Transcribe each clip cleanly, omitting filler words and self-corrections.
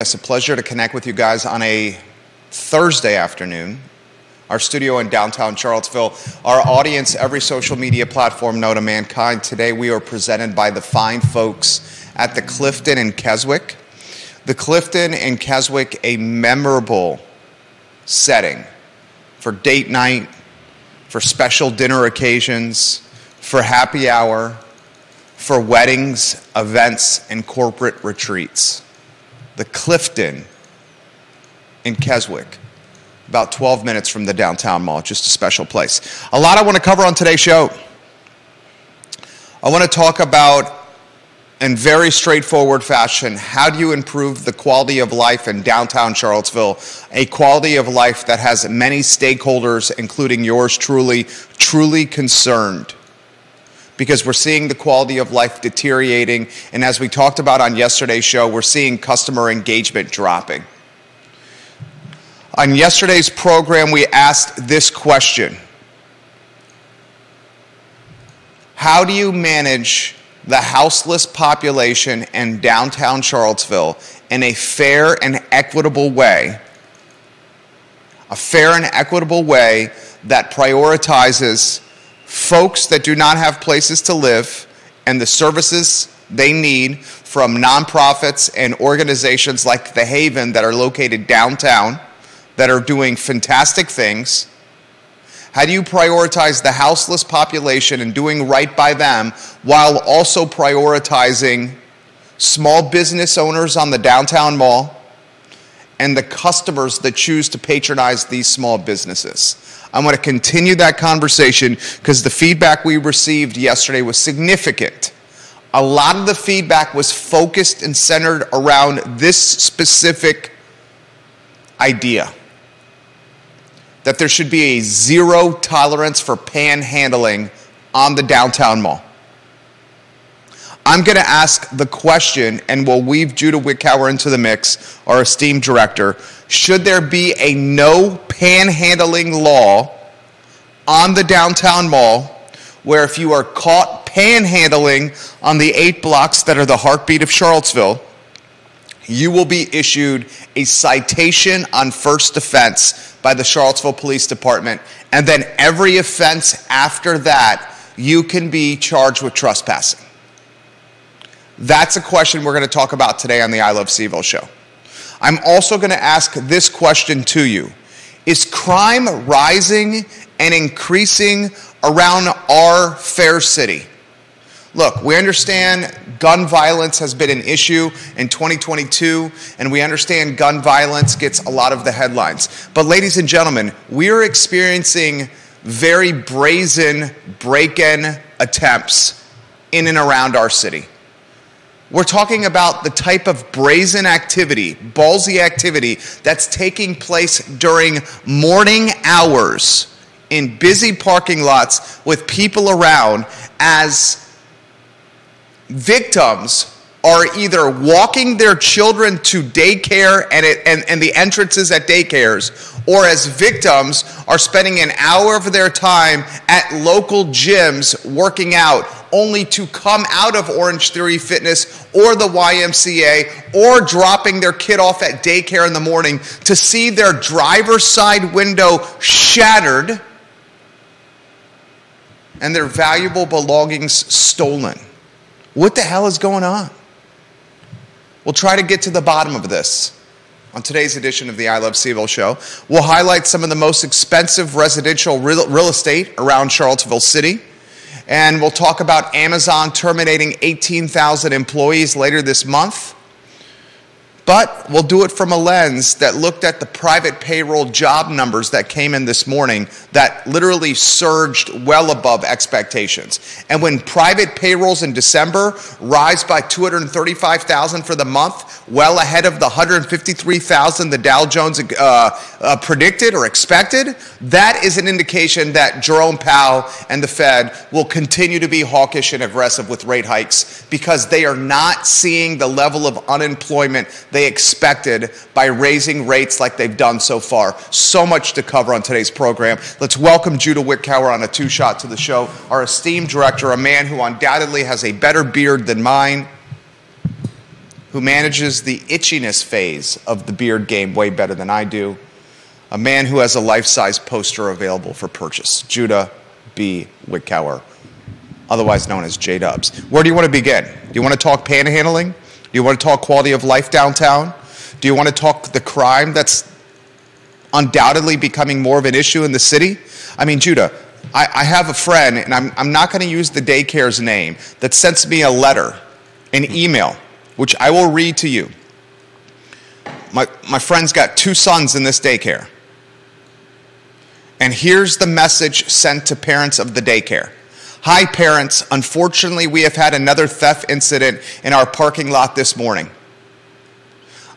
It's a pleasure to connect with you guys on a Thursday afternoon. Our studio in downtown Charlottesville, our audience, every social media platform known to mankind. Today we are presented by the fine folks at the Clifton in Keswick. The Clifton in Keswick, a memorable setting for date night, for special dinner occasions, for happy hour, for weddings, events, and corporate retreats. The Clifton in Keswick, about 12 minutes from the downtown mall, just a special place. A lot I want to cover on today's show. I want to talk about, in very straightforward fashion, how do you improve the quality of life in downtown Charlottesville, a quality of life that has many stakeholders, including yours truly concerned. Because we're seeing the quality of life deteriorating, and as we talked about on yesterday's show, we're seeing customer engagement dropping. On yesterday's program, we asked this question: how do you manage the houseless population in downtown Charlottesville in a fair and equitable way? A fair and equitable way that prioritizes folks that do not have places to live and the services they need from nonprofits and organizations like The Haven that are located downtown that are doing fantastic things. How do you prioritize the houseless population and doing right by them while also prioritizing small business owners on the downtown mall and the customers that choose to patronize these small businesses? I want to continue that conversation because the feedback we received yesterday was significant. A lot of the feedback was focused and centered around this specific idea, that there should be a zero tolerance for panhandling on the downtown mall. I'm going to ask the question, and we'll weave Judah Wickower into the mix, our esteemed director. Should there be a no panhandling law on the downtown mall where if you are caught panhandling on the 8 blocks that are the heartbeat of Charlottesville, you will be issued a citation on first offense by the Charlottesville Police Department, and then every offense after that, you can be charged with trespassing? That's a question we're going to talk about today on the I Love CVille Show. I'm also going to ask this question to you. Is crime rising and increasing around our fair city? Look, we understand gun violence has been an issue in 2022, and we understand gun violence gets a lot of the headlines. But ladies and gentlemen, we are experiencing very brazen break-in attempts in and around our city. We're talking about the type of brazen activity, ballsy activity that's taking place during morning hours in busy parking lots with people around as victims are either walking their children to daycare and the entrances at daycares, or as victims are spending an hour of their time at local gyms working out, only to come out of Orange Theory Fitness or the YMCA or dropping their kid off at daycare in the morning to see their driver's side window shattered and their valuable belongings stolen. What the hell is going on? We'll try to get to the bottom of this on today's edition of the I Love CVille Show. We'll highlight some of the most expensive residential real estate around Charlottesville City. And we'll talk about Amazon terminating 18,000 employees later this month. But we'll do it from a lens that looked at the private payroll job numbers that came in this morning that literally surged well above expectations. And when private payrolls in December rise by 235,000 for the month, well ahead of the 153,000 the Dow Jones predicted or expected, that is an indication that Jerome Powell and the Fed will continue to be hawkish and aggressive with rate hikes because they are not seeing the level of unemployment they expected by raising rates like they've done so far. So much to cover on today's program. Let's welcome Judah Wickower on a two-shot to the show, our esteemed director, a man who undoubtedly has a better beard than mine, who manages the itchiness phase of the beard game way better than I do, a man who has a life-size poster available for purchase, Judah B. Wickower, otherwise known as J-Dubs. Where do you want to begin? Do you want to talk panhandling? Do you want to talk quality of life downtown? Do you want to talk the crime that's undoubtedly becoming more of an issue in the city? I mean, Judah, I have a friend, and I'm not going to use the daycare's name, that sends me a letter, an email, which I will read to you. My friend's got 2 sons in this daycare. And here's the message sent to parents of the daycare. Hi, parents. Unfortunately, we have had another theft incident in our parking lot this morning.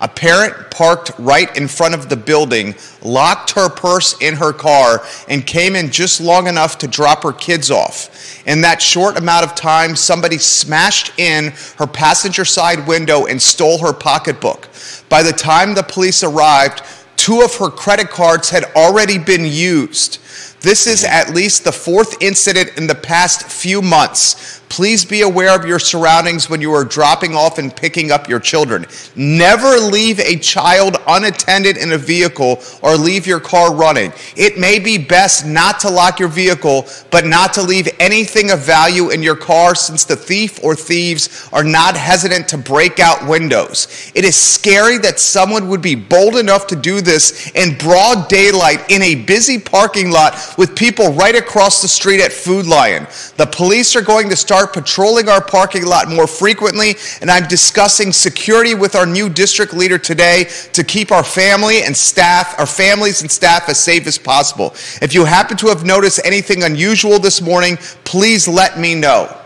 A parent parked right in front of the building, locked her purse in her car, and came in just long enough to drop her kids off. In that short amount of time, somebody smashed in her passenger side window and stole her pocketbook. By the time the police arrived, 2 of her credit cards had already been used. This is at least the 4th incident in the past few months. Please be aware of your surroundings when you are dropping off and picking up your children. Never leave a child unattended in a vehicle or leave your car running. It may be best not to lock your vehicle, but not to leave anything of value in your car, since the thief or thieves are not hesitant to break out windows. It is scary that someone would be bold enough to do this in broad daylight in a busy parking lot with people right across the street at Food Lion. The police are going to start patrolling our parking lot more frequently, and I'm discussing security with our new district leader today to keep our families and staff as safe as possible. If you happen to have noticed anything unusual this morning, please let me know.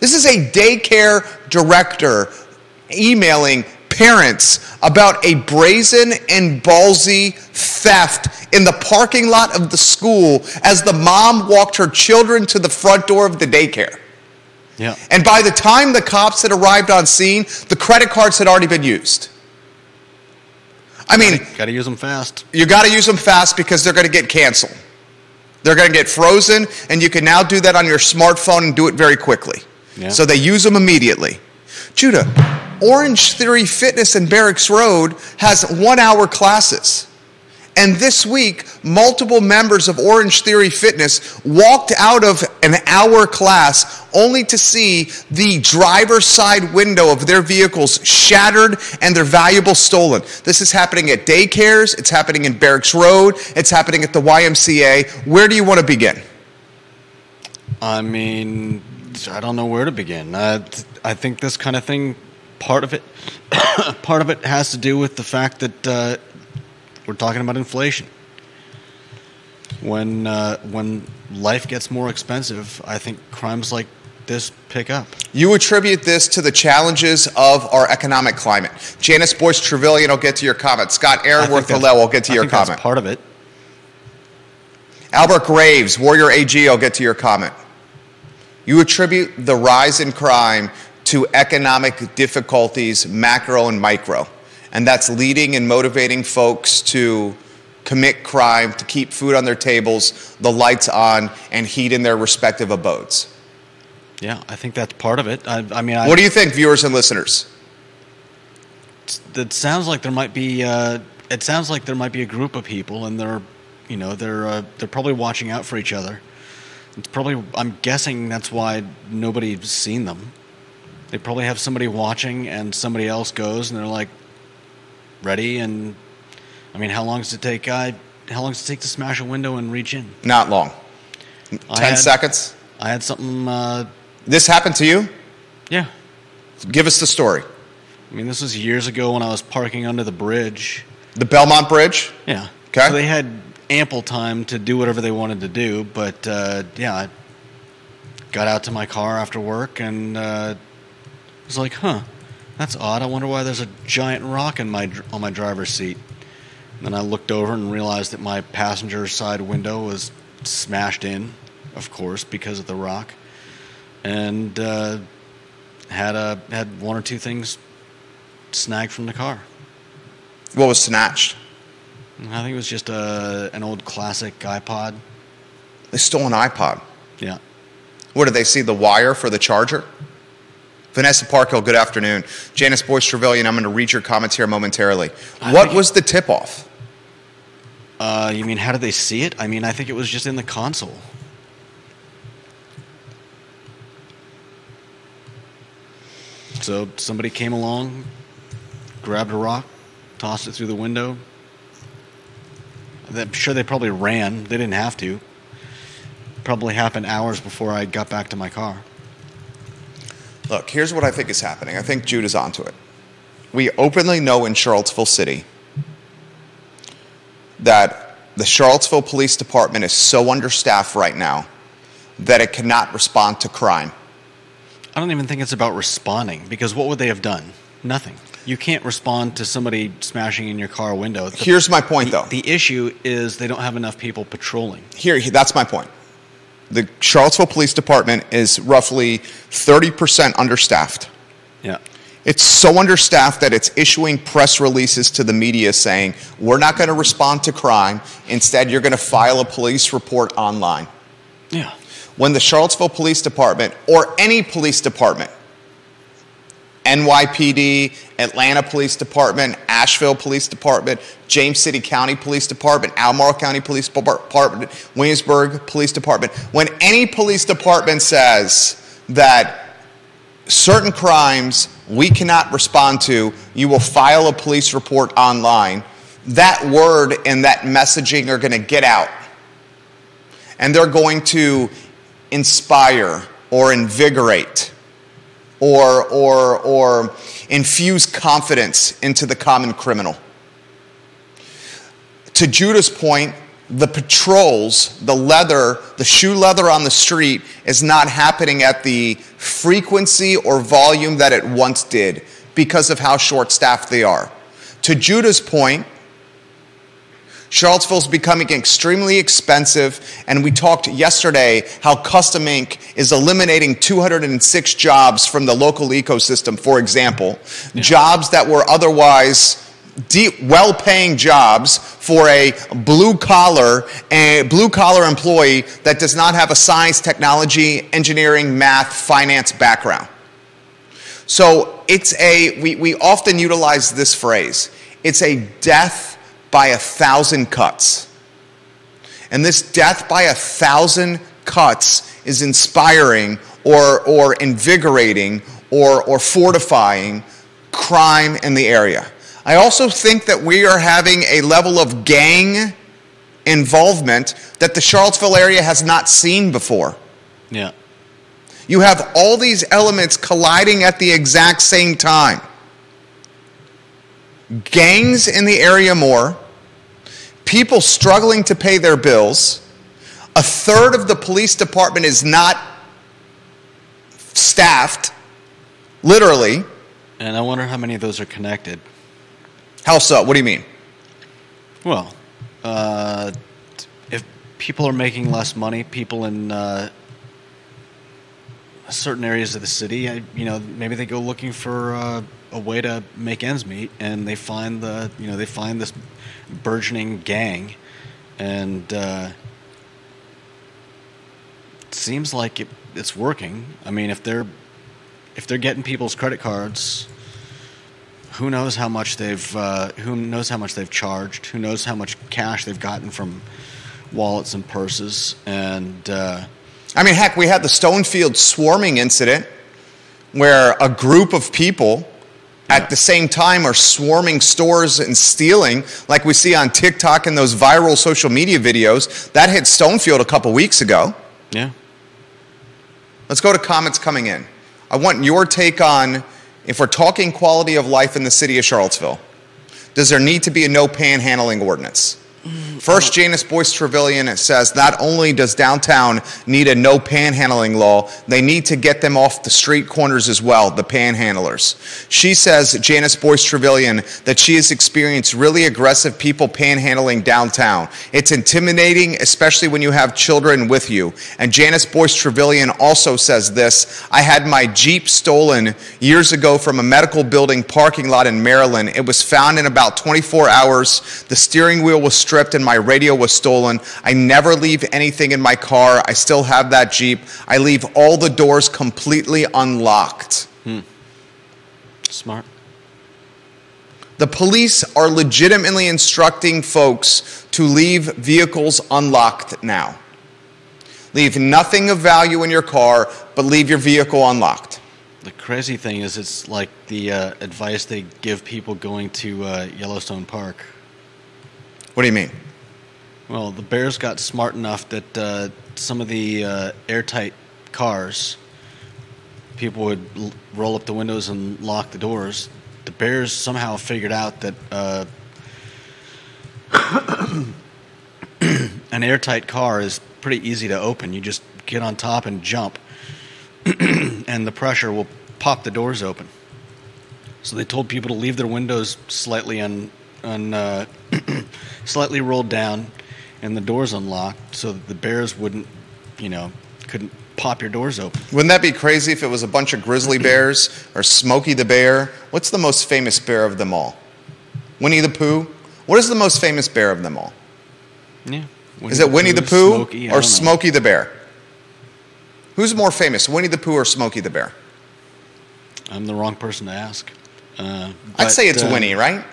This is a daycare director emailing parents about a brazen and ballsy theft in the parking lot of the school as the mom walked her children to the front door of the daycare. Yeah. And by the time the cops had arrived on scene, the credit cards had already been used. I mean, got to use them fast. You got to use them fast because they're going to get canceled. They're going to get frozen, and you can now do that on your smartphone and do it very quickly. Yeah. So they use them immediately. Judah, Orange Theory Fitness in Barracks Road has 1-hour classes. And this week, multiple members of Orange Theory Fitness walked out of an hour class only to see the driver's side window of their vehicles shattered and their valuables stolen. This is happening at daycares, it's happening in Barracks Road, it's happening at the YMCA. Where do you want to begin? I mean, I don't know where to begin. I think this kind of thing, part of it has to do with the fact that we're talking about inflation. When life gets more expensive, I think crimes like this pick up. You attribute this to the challenges of our economic climate. Janice Boyce Trevelyan will get to your comment. Scott Aaronworth Hillel will get to your comment. That's part of it. Albert Graves, Warrior AG, will get to your comment. You attribute the rise in crime to economic difficulties, macro and micro. And that's leading and motivating folks to commit crime, to keep food on their tables, the lights on, and heat in their respective abodes. Yeah, I think that's part of it. What do you think, viewers and listeners? It sounds like there might be. It sounds like there might be a group of people, and they're probably watching out for each other. It's probably. I'm guessing that's why nobody's seen them. They probably have somebody watching, and somebody else goes, and they're like, ready. And I mean, how long does it take? How long does it take to smash a window and reach in? Not long. 10 seconds. I had something. This happened to you? Yeah. Give us the story. I mean, this was years ago when I was parking under the bridge. The Belmont Bridge? Yeah. Okay. So they had ample time to do whatever they wanted to do, but yeah, I got out to my car after work and was like, huh, that's odd. I wonder why there's a giant rock on my driver's seat. And then I looked over and realized that my passenger side window was smashed in, of course, because of the rock, and had one or two things snagged from the car. What was snatched? I think it was just an old classic iPod. They stole an iPod. Yeah. What, did they see the wire for the charger? Vanessa Parkhill, good afternoon. Janice Boyce Trevelyan, I'm going to read your comments here momentarily. What was the tip-off? You mean how did they see it? I mean, I think it was just in the console. So somebody came along, grabbed a rock, tossed it through the window. I'm sure they probably ran. They didn't have to. Probably happened hours before I got back to my car. Look, here's what I think is happening. I think Jude is onto it. We openly know in Charlottesville City that the Charlottesville Police Department is so understaffed right now that it cannot respond to crime. I don't even think it's about responding, because what would they have done? Nothing. You can't respond to somebody smashing in your car window. Here's my point, though. The issue is they don't have enough people patrolling. That's my point. The Charlottesville Police Department is roughly 30% understaffed. Yeah. It's so understaffed that it's issuing press releases to the media saying, we're not going to respond to crime. Instead, you're going to file a police report online. Yeah. When the Charlottesville Police Department, or any police department, NYPD, Atlanta Police Department, Asheville Police Department, James City County Police Department, Albemarle County Police Department, Williamsburg Police Department, when any police department says that certain crimes we cannot respond to, you will file a police report online, that word and that messaging are going to get out. And they're going to inspire or invigorate or infuse confidence into the common criminal. To Judah's point, the patrols, the shoe leather on the street is not happening at the frequency or volume that it once did because of how short-staffed they are. To Judah's point, Charlottesville's becoming extremely expensive, and we talked yesterday how Custom Inc. is eliminating 206 jobs from the local ecosystem, for example, jobs that were otherwise well-paying jobs for a blue-collar employee that does not have a science, technology, engineering, math, finance background. So we often utilize this phrase. It's a death by 1,000 cuts. And this death by 1,000 cuts is inspiring or invigorating or fortifying crime in the area. I also think that we are having a level of gang involvement that the Charlottesville area has not seen before. Yeah. You have all these elements colliding at the exact same time. Gangs in the area more, people struggling to pay their bills, a third of the police department is not staffed, literally. And I wonder how many of those are connected. How so? What do you mean? Well, if people are making less money, people in certain areas of the city, maybe they go looking for a way to make ends meet, and they find this burgeoning gang, and it seems like it's working. I mean, if they're getting people's credit cards, who knows how much they've charged? Who knows how much cash they've gotten from wallets and purses? And heck, we had the Stonefield swarming incident where a group of people at the same time are swarming stores and stealing, like we see on TikTok and those viral social media videos. That hit Stonefield a couple weeks ago. Yeah. Let's go to comments coming in. I want your take on, if we're talking quality of life in the city of Charlottesville, does there need to be a no panhandling ordinance? First, Janice Boyce Trevelyan says, not only does downtown need a no panhandling law, they need to get them off the street corners as well, the panhandlers. She says, Janice Boyce Trevelyan, that she has experienced really aggressive people panhandling downtown. It's intimidating, especially when you have children with you. And Janice Boyce Trevelyan also says this, I had my Jeep stolen years ago from a medical building parking lot in Maryland. It was found in about 24 hours. The steering wheel was stripped and my radio was stolen. I never leave anything in my car. I still have that Jeep. I leave all the doors completely unlocked. Smart. The police are legitimately instructing folks to leave vehicles unlocked now. Leave nothing of value in your car, but leave your vehicle unlocked. The crazy thing is, it's like the advice they give people going to Yellowstone Park. What do you mean? Well, the bears got smart enough that some of the airtight cars, people would roll up the windows and lock the doors. The bears somehow figured out that an airtight car is pretty easy to open. You just get on top and jump, and the pressure will pop the doors open. So they told people to leave their windows slightly slightly rolled down, and the doors unlocked, so that the bears wouldn't, couldn't pop your doors open. Wouldn't that be crazy if it was a bunch of grizzly bears or Smokey the Bear? What's the most famous bear of them all? Winnie the Pooh? What is the most famous bear of them all? Yeah. Is it Winnie the Pooh Smokey, or Smokey the Bear? Who's more famous, Winnie the Pooh or Smokey the Bear? I'm the wrong person to ask. I'd say it's Winnie, right?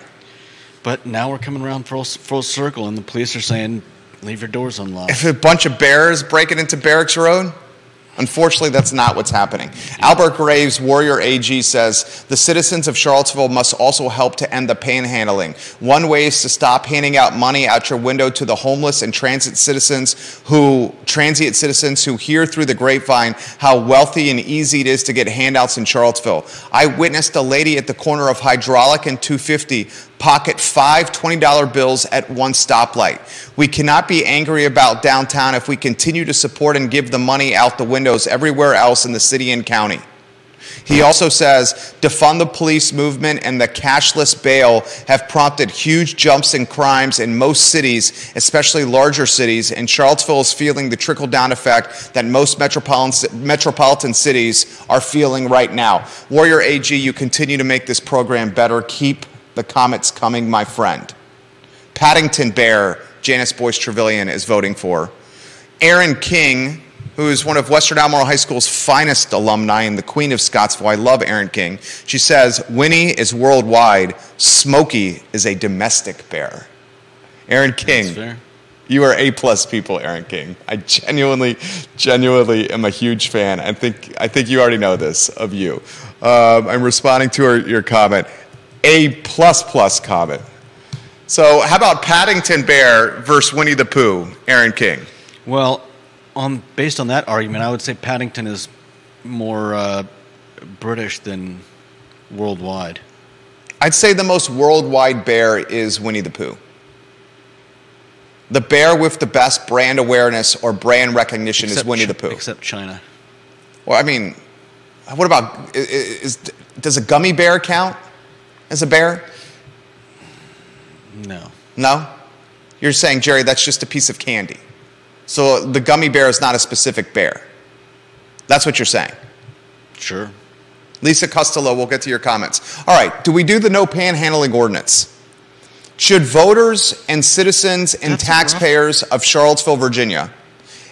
But now we're coming around full circle, and the police are saying, leave your doors unlocked. If a bunch of bears break it into Barracks Road? Unfortunately, that's not what's happening. Albert Graves, Warrior AG, says, the citizens of Charlottesville must also help to end the panhandling. One way is to stop handing out money out your window to the homeless and transient citizens who hear through the grapevine how wealthy and easy it is to get handouts in Charlottesville. I witnessed a lady at the corner of Hydraulic and 250 pocket 5 $20 bills at one stoplight. We cannot be angry about downtown if we continue to support and give the money out the windows everywhere else in the city and county. He also says, defund the police movement and the cashless bail have prompted huge jumps in crimes in most cities, especially larger cities, and Charlottesville is feeling the trickle-down effect that most metropolitan cities are feeling right now. Warrior AG, you continue to make this program better. Keep the comments coming, my friend. Paddington Bear, Janice Boyce Trevelyan is voting for. Erin King, who is one of Western Albemarle High School's finest alumni and the queen of Scottsville. I love Erin King. She says, Winnie is worldwide. Smokey is a domestic bear. Erin King, you are A+ people, Erin King. I genuinely am a huge fan. I think you already know this of you. I'm responding to your comment. A++ comment. So how about Paddington Bear versus Winnie the Pooh, Erin King? Well, based on that argument, I would say Paddington is more British than worldwide. I'd say the most worldwide bear is Winnie the Pooh. The bear with the best brand awareness or brand recognition is Winnie the Pooh. Except China. Well, I mean, what about, does a gummy bear count as a bear? No. No? You're saying, Jerry, that's just a piece of candy. So the gummy bear is not a specific bear. That's what you're saying. Sure. Lisa Costello, we'll get to your comments. All right, do we do the no panhandling ordinance? Should voters and citizens and taxpayers of Charlottesville, Virginia,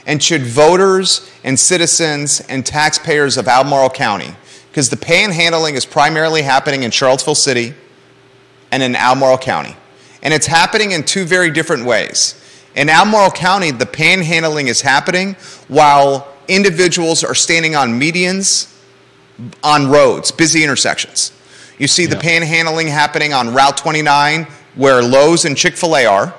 and should voters and citizens and taxpayers of Albemarle County, because the panhandling is primarily happening in Charlottesville City and in Albemarle County. And it's happening in two very different ways. In Albemarle County, the panhandling is happening while individuals are standing on medians, on roads, busy intersections. You see the panhandling happening on Route 29, where Lowe's and Chick-fil-A are.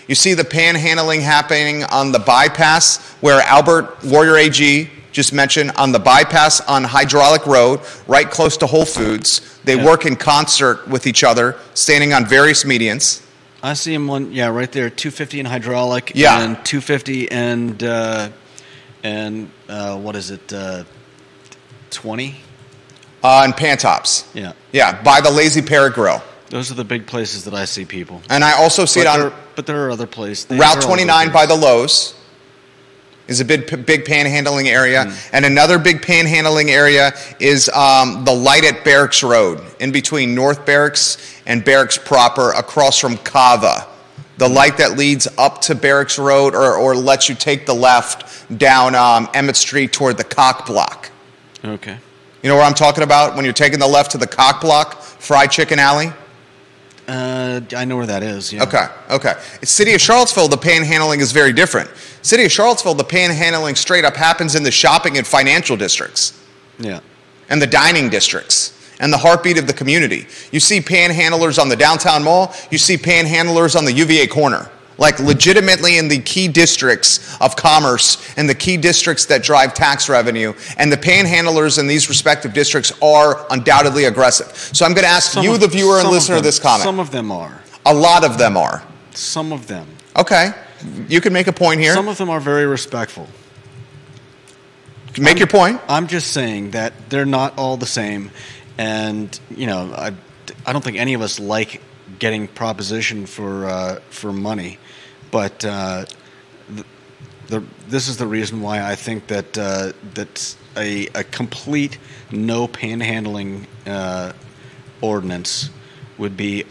You see the panhandling happening on the bypass, where Albert, Warrior AG, just mentioned, on the bypass on Hydraulic Road, right close to Whole Foods. They work in concert with each other, standing on various medians. I see them right there, 250 and Hydraulic, Yeah. and 250 and what is it, 20? And Pantops. Yeah. Yeah, by the Lazy Parrot Grill. Those are the big places that I see people. And I also see it on But there are other places. Route 29 by the Lowe's is a big panhandling area. And another big panhandling area is the light at Barracks Road, in between North Barracks and Barracks proper, across from Cava. The light that leads up to Barracks Road or lets you take the left down Emmett Street toward the Cock Block. Okay. You know where I'm talking about when you're taking the left to the Cock Block Fried Chicken Alley? I know where that is, yeah. Okay. City of Charlottesville, the panhandling is very different. City of Charlottesville, the panhandling straight up happens in the shopping and financial districts. Yeah. And the dining districts. And the heartbeat of the community. You see panhandlers on the downtown mall. You see panhandlers on the UVA corner. Like legitimately in the key districts of commerce and the key districts that drive tax revenue. And the panhandlers in these respective districts are undoubtedly aggressive. So I'm going to ask the viewer and listener, this comment. Some of them are. A lot of them are. Some of them. Okay. You can make a point here. Some of them are very respectful. Make your point. I'm just saying that they're not all the same. And, you know, I don't think any of us like getting propositioned for money. But this is the reason why I think that that's a complete no panhandling ordinance would be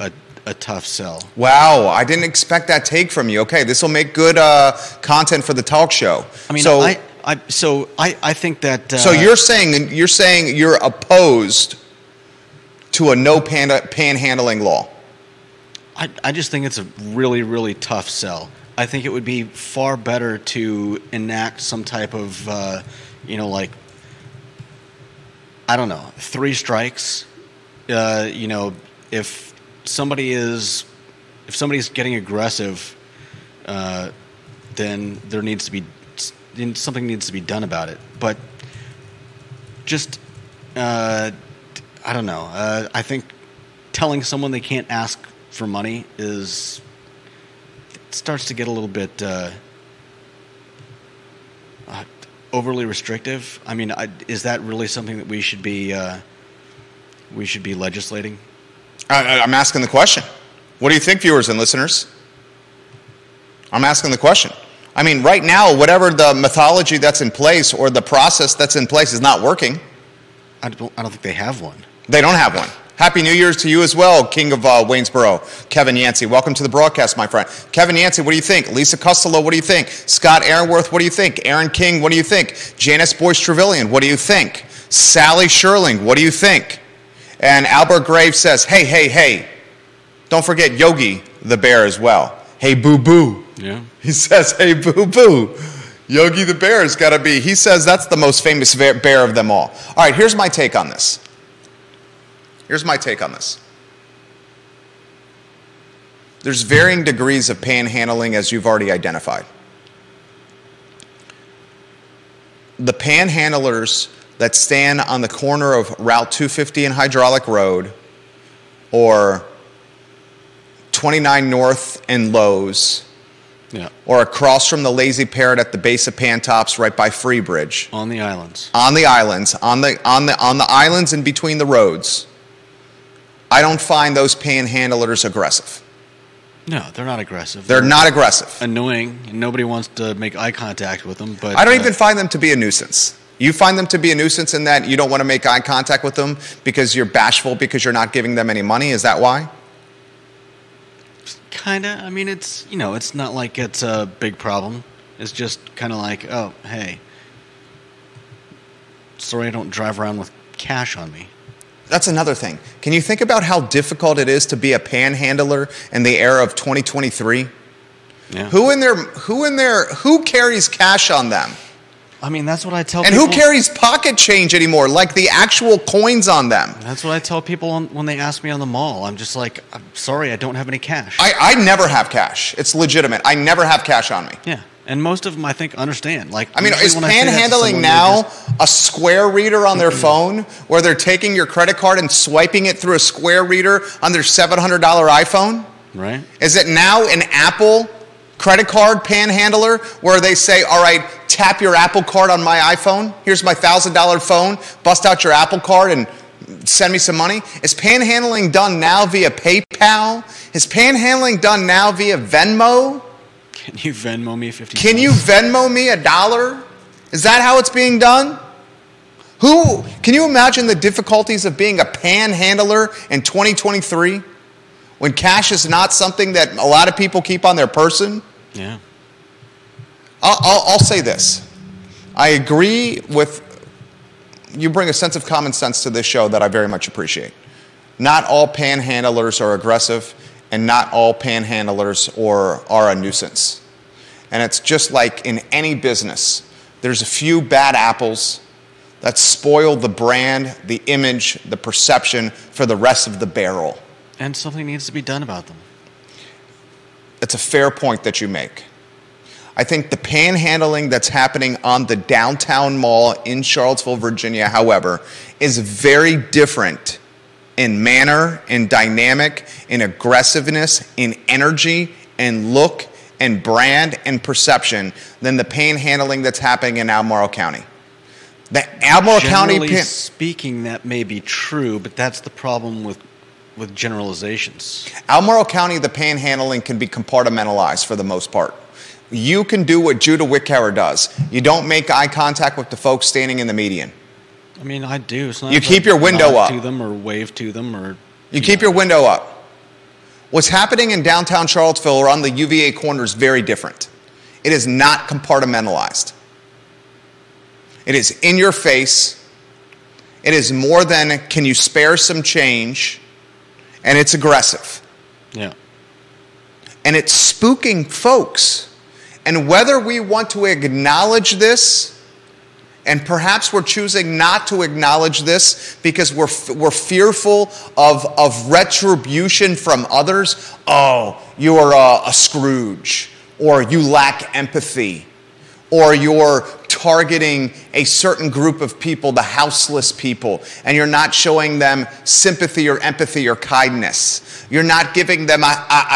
a tough sell. Wow, I didn't expect that take from you. Okay, this will make good content for the talk show. I mean, so I think that. So you're saying you're opposed to a no panhandling law. I just think it's a really, really tough sell. I think it would be far better to enact some type of, like, I don't know, 3 strikes. If somebody's getting aggressive, then something needs to be done about it. But just, I don't know. I think telling someone they can't ask for money starts to get a little bit overly restrictive. I mean, is that really something that we should be legislating? I'm asking the question. What do you think, viewers and listeners? I'm asking the question. I mean, right now, whatever the mythology that's in place or the process that's in place is not working. I don't think they have one. They don't have one. Happy New Year's to you as well, King of Waynesboro, Kevin Yancey. Welcome to the broadcast, my friend. Kevin Yancey, what do you think? Lisa Costello, what do you think? Scott Aaronworth, what do you think? Aaron King, what do you think? Janice Boyce Trevelyan, what do you think? Sally Sherling, what do you think? And Albert Graves says, hey, don't forget Yogi the Bear as well. Hey, boo-boo. Yeah. He says, hey, boo-boo. Yogi the Bear has got to be, he says that's the most famous bear of them all. All right, here's my take on this. There's varying degrees of panhandling, as you've already identified. The panhandlers that stand on the corner of Route 250 and Hydraulic Road or 29 North and Lowe's, yeah, or across from the Lazy Parrot at the base of Pantops right by Freebridge. On the islands. On the islands and between the roads. I don't find those panhandlers aggressive. No, they're not aggressive. They're not aggressive. Annoying, and nobody wants to make eye contact with them. But I don't even find them to be a nuisance. You find them to be a nuisance in that you don't want to make eye contact with them because you're bashful because you're not giving them any money. Is that why? Kinda. I mean, it's not like it's a big problem. It's just kind of like, oh, hey, sorry I don't drive around with cash on me. That's another thing. Can you think about how difficult it is to be a panhandler in the era of 2023? Yeah. Who carries cash on them? I mean, that's what I tell people. And who carries pocket change anymore, like the actual coins on them? That's what I tell people when they ask me on the mall. I'm just like, I'm sorry, I don't have any cash. I never have cash. It's legitimate. I never have cash on me. Yeah. And most of them, I think, understand. Like, I mean, is panhandling now a square reader on their phone where they're taking your credit card and swiping it through a square reader on their $700 iPhone? Right. Is it now an Apple credit card panhandler where they say, all right, tap your Apple card on my iPhone. Here's my $1,000 phone. Bust out your Apple card and send me some money. Is panhandling done now via PayPal? Is panhandling done now via Venmo? Can you Venmo me 50 cents? Can you Venmo me $1? Is that how it's being done? Can you imagine the difficulties of being a panhandler in 2023 when cash is not something that a lot of people keep on their person? Yeah. I'll say this. I agree with you bring a sense of common sense to this show that I very much appreciate. Not all panhandlers are aggressive, and not all panhandlers are a nuisance. And it's just like in any business, there's a few bad apples that spoil the brand, the image, the perception for the rest of the barrel. And something needs to be done about them. It's a fair point that you make. I think the panhandling that's happening on the downtown mall in Charlottesville, Virginia, however, is very different in manner, in dynamic, in aggressiveness, in energy, and look, and brand, and perception than the panhandling that's happening in Albemarle County. The Albemarle County... Generally speaking, that may be true, but that's the problem with generalizations. Albemarle County, the panhandling can be compartmentalized for the most part. You can do what Judah Wickhauer does. You don't make eye contact with the folks standing in the median. I mean, I do. You keep your window up to them or wave to them, or you keep your window up. What's happening in downtown Charlottesville or on the UVA corner is very different. It is not compartmentalized. It is in your face. It is more than, can you spare some change? And it's aggressive. Yeah. And it's spooking folks. And whether we want to acknowledge this, and perhaps we're choosing not to acknowledge this because we're fearful of retribution from others. Oh, you're a Scrooge, or you lack empathy, or you're targeting a certain group of people, the houseless people, and you're not showing them sympathy or empathy or kindness. You're not giving them a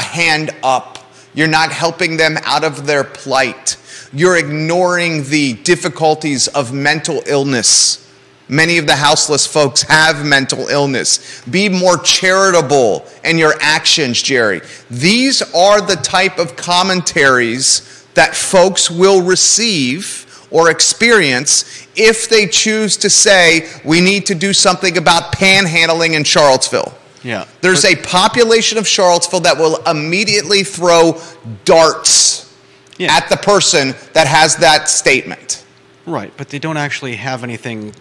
hand up. You're not helping them out of their plight. You're ignoring the difficulties of mental illness. Many of the houseless folks have mental illness. Be more charitable in your actions, Jerry. These are the type of commentaries that folks will receive or experience if they choose to say, we need to do something about panhandling in Charlottesville. Yeah. There's a population of Charlottesville that will immediately throw darts at the person that has that statement. Right, but they don't actually have anything.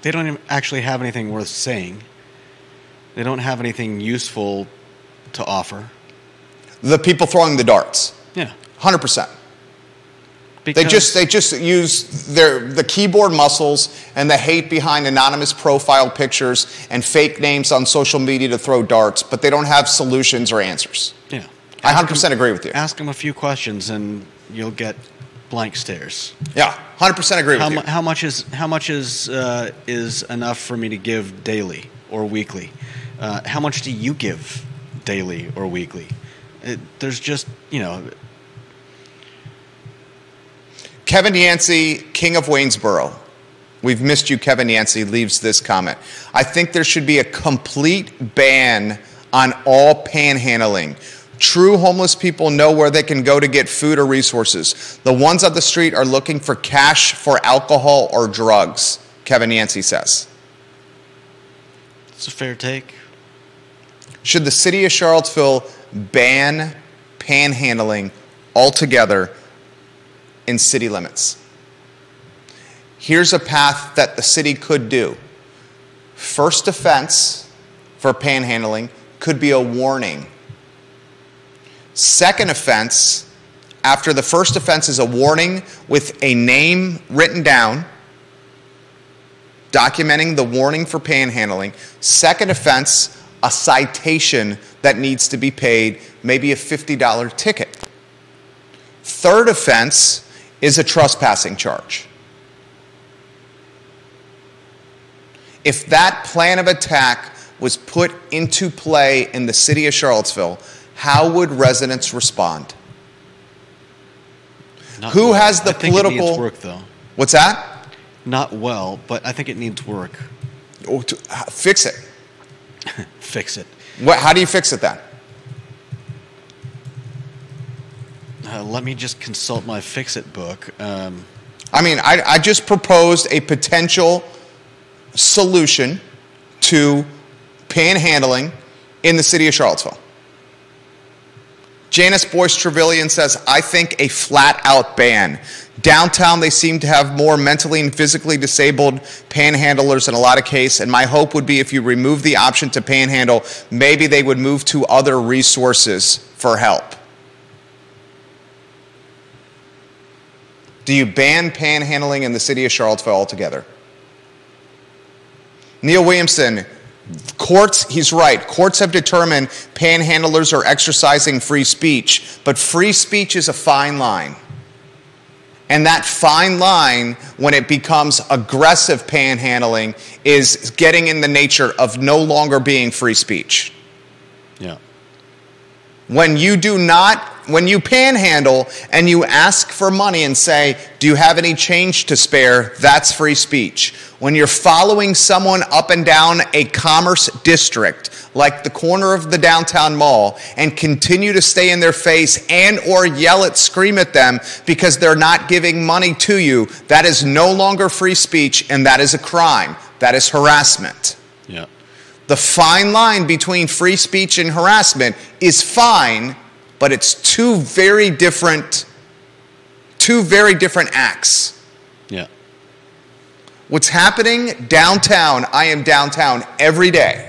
They don't even actually have anything worth saying. They don't have anything useful to offer. The people throwing the darts. Yeah. 100%. Because They just use the keyboard muscles and the hate behind anonymous profile pictures and fake names on social media to throw darts, but they don't have solutions or answers. Yeah. I 100% agree with you. Ask them a few questions and you'll get blank stares. Yeah, 100% agree with you. How much is enough for me to give daily or weekly? How much do you give daily or weekly? There's just, Kevin Yancey, King of Waynesboro. We've missed you, Kevin Yancey, leaves this comment. I think there should be a complete ban on all panhandling. True homeless people know where they can go to get food or resources. The ones on the street are looking for cash for alcohol or drugs, Kevin Yancey says. It's a fair take. Should the city of Charlottesville ban panhandling altogether in city limits? Here's a path that the city could do. First offense for panhandling could be a warning. Second offense, after the first offense is a warning with a name written down, documenting the warning for panhandling. Second offense, a citation that needs to be paid, maybe a $50 ticket. Third offense is a trespassing charge. If that plan of attack was put into play in the city of Charlottesville, how would residents respond? Who has the political... I think it needs work, though. What's that? Not well, but I think it needs work. Fix it. Fix it. How do you fix it then? Let me just consult my fix-it book. I just proposed a potential solution to panhandling in the city of Charlottesville. Janice Boyce Trevelyan says, I think a flat-out ban. Downtown, they seem to have more mentally and physically disabled panhandlers in a lot of cases, and my hope would be if you remove the option to panhandle, maybe they would move to other resources for help. Do you ban panhandling in the city of Charlottesville altogether? Neil Williamson, courts, he's right. Courts have determined panhandlers are exercising free speech, but free speech is a fine line. And that fine line, when it becomes aggressive panhandling, is getting in the nature of no longer being free speech. Yeah. When you panhandle and you ask for money and say, do you have any change to spare, that's free speech. When you're following someone up and down a commerce district, like the corner of the downtown mall, and continue to stay in their face and or scream at them because they're not giving money to you, that is no longer free speech, and that is a crime. That is harassment. Yeah. The fine line between free speech and harassment is fine, but it's two very different acts. Yeah. What's happening downtown, I am downtown every day.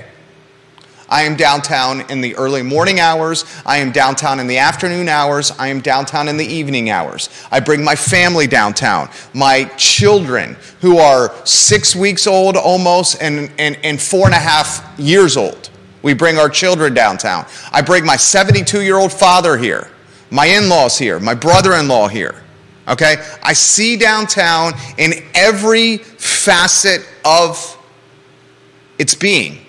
I am downtown in the early morning hours. I am downtown in the afternoon hours. I am downtown in the evening hours. I bring my family downtown. My children, who are 6 weeks old almost and 4.5 years old. We bring our children downtown. I bring my 72-year-old father here. My in-laws here. My brother-in-law here. Okay? I see downtown in every facet of its being.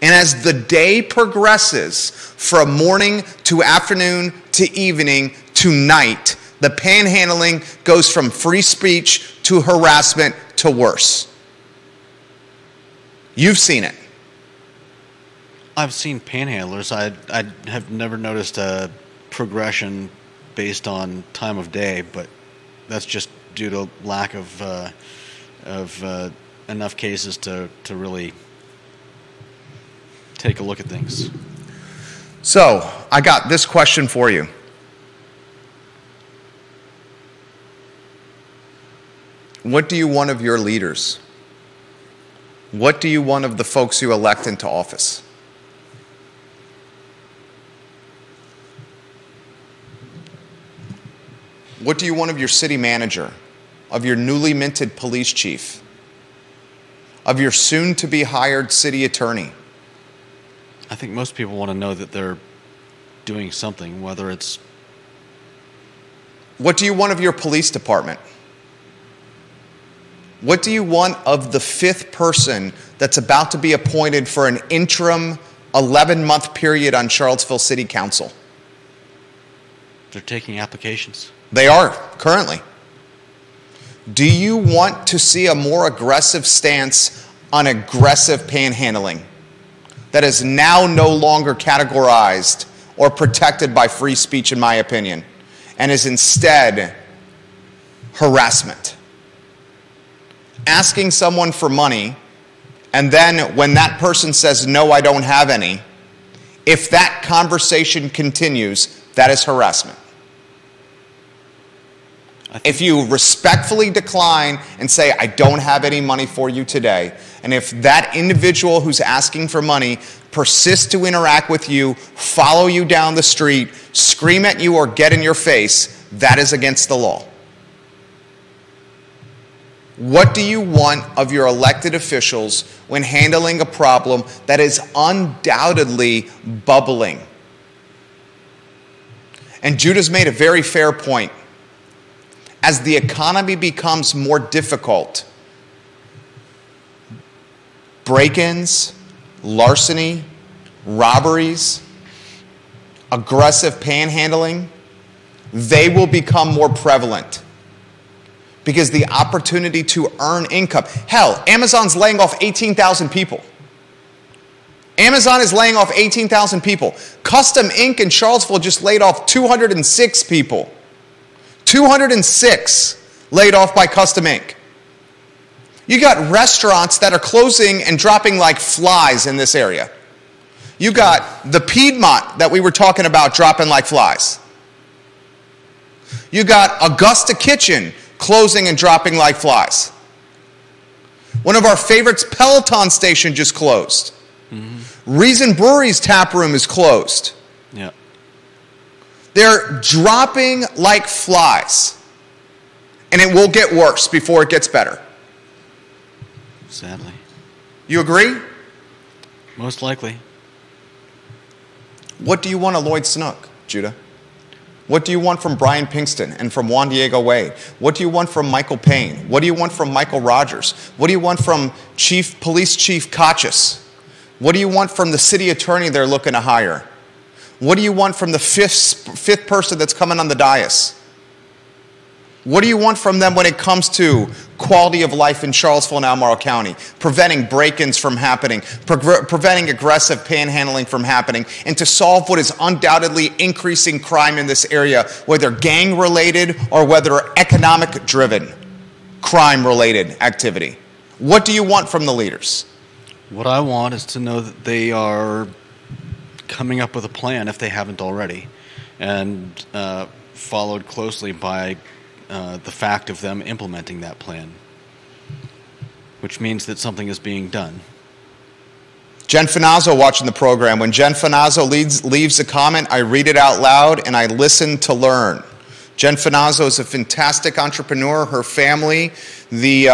And as the day progresses from morning to afternoon to evening to night, the panhandling goes from free speech to harassment to worse. You've seen it. I've seen panhandlers. I have never noticed a progression based on time of day, but that's just due to lack of enough cases to really take a look at things. So, I got this question for you. What do you want of your leaders? What do you want of the folks you elect into office? What do you want of your city manager, of your newly minted police chief, of your soon-to-be hired city attorney? I think most people want to know that they're doing something, whether it's... What do you want of your police department? What do you want of the fifth person that's about to be appointed for an interim 11-month period on Charlottesville City Council? They're taking applications. They are, currently. Do you want to see a more aggressive stance on aggressive panhandling that is now no longer categorized or protected by free speech, in my opinion, and is instead harassment? Asking someone for money, and then when that person says, no, I don't have any, if that conversation continues, that is harassment. If you respectfully decline and say, I don't have any money for you today, and if that individual who's asking for money persists to interact with you, follow you down the street, scream at you, or get in your face, that is against the law. What do you want of your elected officials when handling a problem that is undoubtedly bubbling? And Judah's made a very fair point. As the economy becomes more difficult, break-ins, larceny, robberies, aggressive panhandling, they will become more prevalent because the opportunity to earn income. Hell, Amazon's laying off 18,000 people. Amazon is laying off 18,000 people. Custom Ink in Charlottesville just laid off 206 people. 206 laid off by Custom Ink. You got restaurants that are closing and dropping like flies in this area. You got the Piedmont that we were talking about dropping like flies. You got Augusta Kitchen closing and dropping like flies. One of our favorites, Peloton Station, just closed. Reason Brewery's tap room is closed. Yeah. They're dropping like flies. And it will get worse before it gets better. Sadly. You agree? Most likely. What do you want of Lloyd Snook, Judah? What do you want from Brian Pinkston and from Juan Diego Wade? What do you want from Michael Payne? What do you want from Michael Rogers? What do you want from Police Chief Kachis? What do you want from the city attorney they're looking to hire? What do you want from the fifth person that's coming on the dais? What do you want from them when it comes to quality of life in Charlottesville and Albemarle County, preventing break-ins from happening, preventing aggressive panhandling from happening, and to solve what is undoubtedly increasing crime in this area, whether gang-related or whether economic-driven crime-related activity? What do you want from the leaders? What I want is to know that they are coming up with a plan, if they haven't already, and followed closely by the fact of them implementing that plan, which means that something is being done. Jen Finazzo watching the program. When Jen Finazzo leaves a comment, I read it out loud and I listen to learn. Jen Finazzo is a fantastic entrepreneur. Her family, the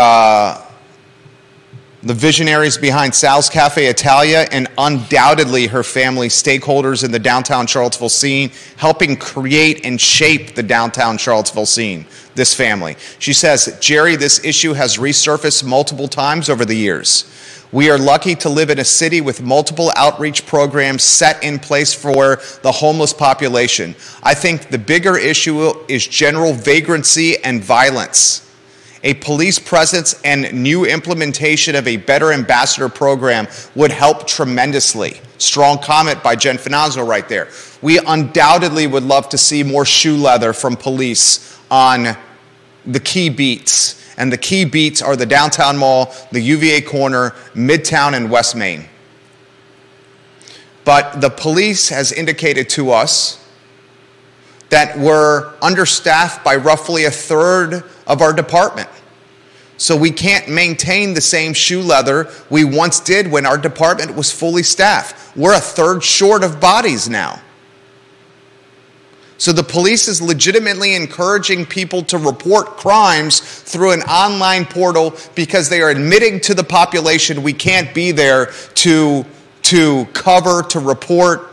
visionaries behind Sal's Cafe Italia, and undoubtedly her family, stakeholders in the downtown Charlottesville scene, helping create and shape the downtown Charlottesville scene, this family. She says, Jerry, this issue has resurfaced multiple times over the years. We are lucky to live in a city with multiple outreach programs set in place for the homeless population. I think the bigger issue is general vagrancy and violence. A police presence and new implementation of a better ambassador program would help tremendously. Strong comment by Jen Finazzo right there. We undoubtedly would love to see more shoe leather from police on the key beats. And the key beats are the Downtown Mall, the UVA Corner, Midtown, and West Main. But the police has indicated to us that we're understaffed by roughly a third of our department. So we can't maintain the same shoe leather we once did when our department was fully staffed. We're a third short of bodies now. So the police is legitimately encouraging people to report crimes through an online portal because they are admitting to the population we can't be there to cover, to report,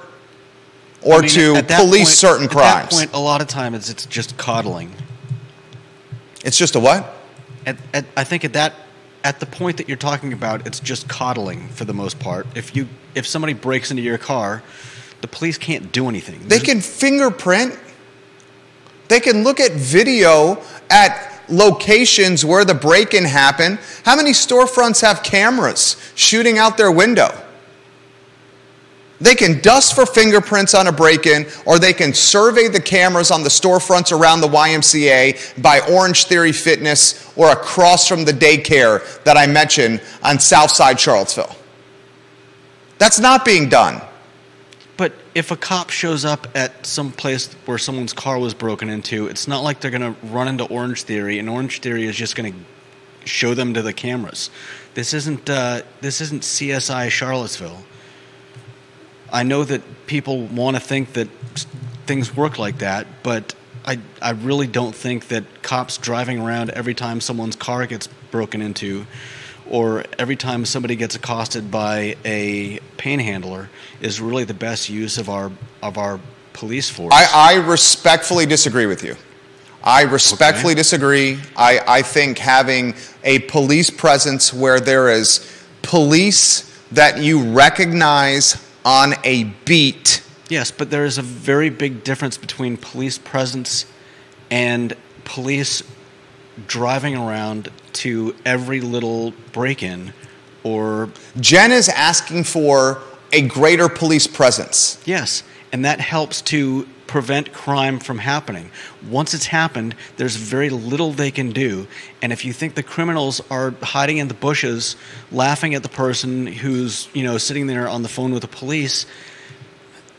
or to police certain crimes. At that point, a lot of times it's just coddling. It's just a what? I think at the point that you're talking about, it's just coddling for the most part. If somebody breaks into your car, the police can't do anything. They can fingerprint. They can look at video at locations where the break-in happened. How many storefronts have cameras shooting out their window? They can dust for fingerprints on a break-in, or they can survey the cameras on the storefronts around the YMCA by Orange Theory Fitness or across from the daycare that I mentioned on Southside Charlottesville. That's not being done. But if a cop shows up at some place where someone's car was broken into, it's not like they're going to run into Orange Theory, and Orange Theory is just going to show them to the cameras. This isn't CSI Charlottesville. I know that people want to think that things work like that, but I really don't think that cops driving around every time someone's car gets broken into or every time somebody gets accosted by a panhandler is really the best use of our police force. I respectfully disagree with you. I respectfully disagree. I think having a police presence where there is police that you recognize on a beat. Yes, but there is a very big difference between police presence and police driving around to every little break-in or... Jen is asking for a greater police presence. Yes, and that helps to prevent crime from happening. Once it's happened, there's very little they can do. And if you think the criminals are hiding in the bushes, laughing at the person who's, sitting there on the phone with the police,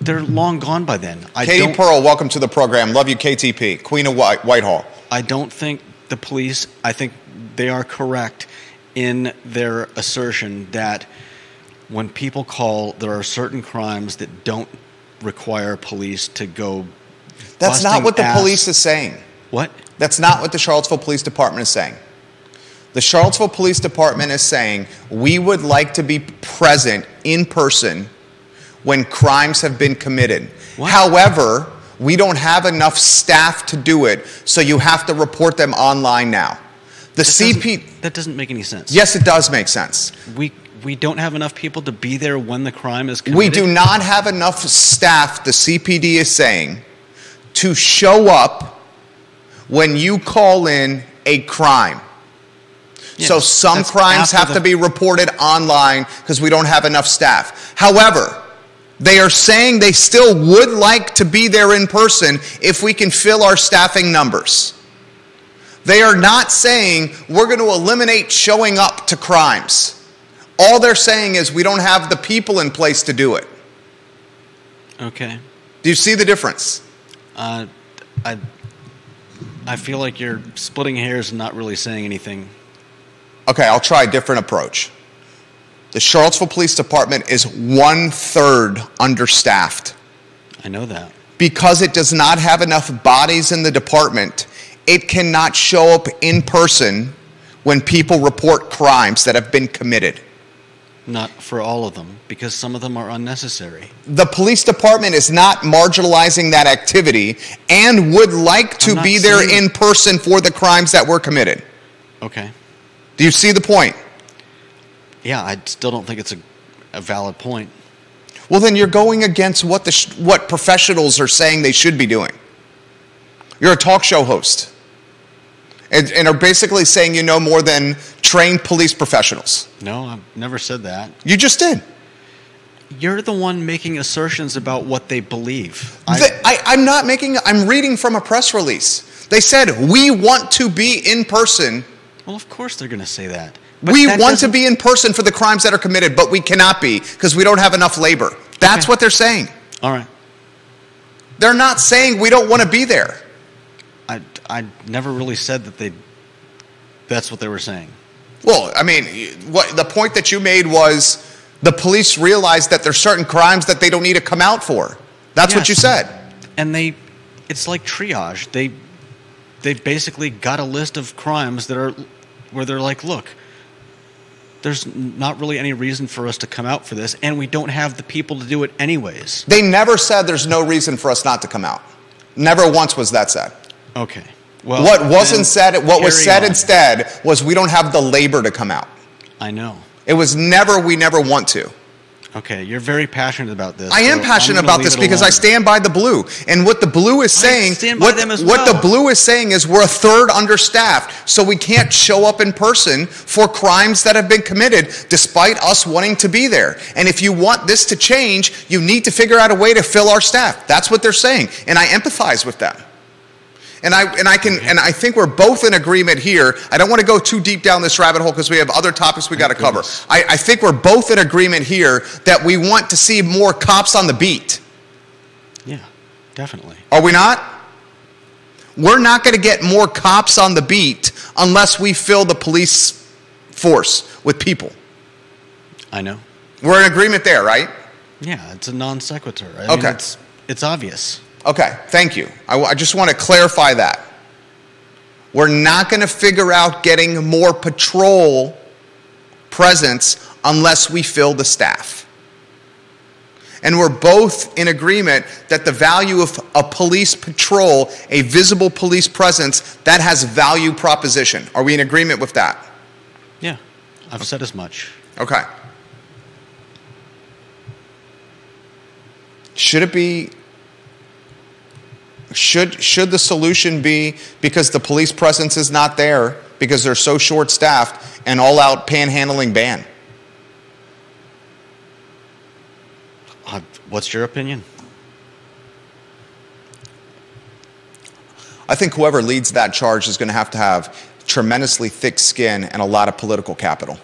they're long gone by then. Katie Pearl, welcome to the program. Love you, KTP, Queen of Whitehall. I don't think the police, I think they are correct in their assertion that when people call, there are certain crimes that don't require police to go. That's not what the police is saying. What? That's not what the Charlottesville Police Department is saying. The Charlottesville Police Department is saying we would like to be present in person when crimes have been committed. What? However, we don't have enough staff to do it, so you have to report them online now. That doesn't make any sense. Yes, it does make sense. We don't have enough people to be there when the crime is committed? We do not have enough staff, the CPD is saying, to show up when you call in a crime. Yeah, so some crimes have to be reported online because we don't have enough staff. However, they are saying they still would like to be there in person if we can fill our staffing numbers. They are not saying we're going to eliminate showing up to crimes. All they're saying is we don't have the people in place to do it. Okay. Do you see the difference? I feel like you're splitting hairs and not really saying anything. Okay, I'll try a different approach. The Charlottesville Police Department is 1/3 understaffed. I know that. Because it does not have enough bodies in the department, it cannot show up in person when people report crimes that have been committed. Not for all of them, because some of them are unnecessary. The police department is not marginalizing that activity and would like to be there in person for the crimes that were committed. Okay. Do you see the point? Yeah, I still don't think it's a valid point. Well, then you're going against what professionals are saying they should be doing. You're a talk show host and are basically saying you know more than trained police professionals. No, I've never said that. You just did. You're the one making assertions about what they believe. I'm reading from a press release. They said, we want to be in person. Well, of course they're going to say that. But we want to be in person for the crimes that are committed, but we cannot be because we don't have enough labor. That's what they're saying. All right. They're not saying we don't want to be there. I never really said that that's what they were saying. Well, I mean, the point that you made was the police realized that there's certain crimes that they don't need to come out for. That's what you said. And it's like triage. They basically got a list of crimes where they're like, look, there's not really any reason for us to come out for this, and we don't have the people to do it anyways. They never said there's no reason for us not to come out. Never once was that said. Okay. Well, what was said instead was we don't have the labor to come out. I know. It was never we never want to. Okay, you're very passionate about this. I am passionate about this because I stand by the blue. And what the blue is saying, what the blue is saying is we're 1/3 understaffed, so we can't show up in person for crimes that have been committed despite us wanting to be there. And if you want this to change, you need to figure out a way to fill our staff. That's what they're saying. And I empathize with them. And I think we're both in agreement here. I don't want to go too deep down this rabbit hole because we have other topics we got to cover. I think we're both in agreement here that we want to see more cops on the beat. Yeah, definitely. Are we not? We're not going to get more cops on the beat unless we fill the police force with people. I know. We're in agreement there, right? Yeah, it's a non sequitur. I mean, it's obvious. Okay, thank you. I just want to clarify that. We're not going to figure out getting more patrol presence unless we fill the staff. And we're both in agreement that the value of a police patrol, a visible police presence, that has value proposition. Are we in agreement with that? Yeah, I've said as much. Okay. Should it be... Should the solution be because the police presence is not there because they're so short-staffed, an all-out panhandling ban? What's your opinion? I think whoever leads that charge is going to have tremendously thick skin and a lot of political capital.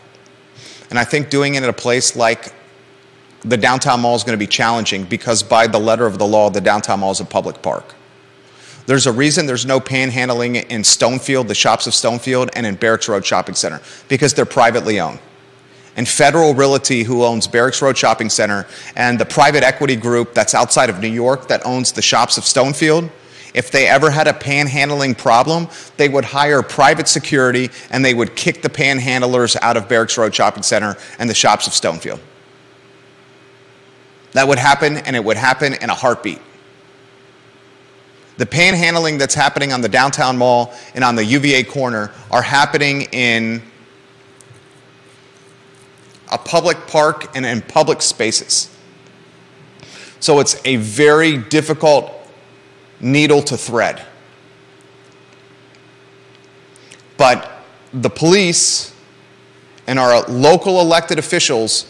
And I think doing it at a place like the downtown mall is going to be challenging because by the letter of the law, the downtown mall is a public park. There's a reason there's no panhandling in Stonefield, the shops of Stonefield, and in Barracks Road Shopping Center, because they're privately owned. And Federal Realty, who owns Barracks Road Shopping Center, and the private equity group that's outside of New York that owns the shops of Stonefield, if they ever had a panhandling problem, they would hire private security and they would kick the panhandlers out of Barracks Road Shopping Center and the shops of Stonefield. That would happen, and it would happen in a heartbeat. The panhandling that's happening on the downtown mall and on the UVA corner are happening in a public park and in public spaces. So it's a very difficult needle to thread. But the police and our local elected officials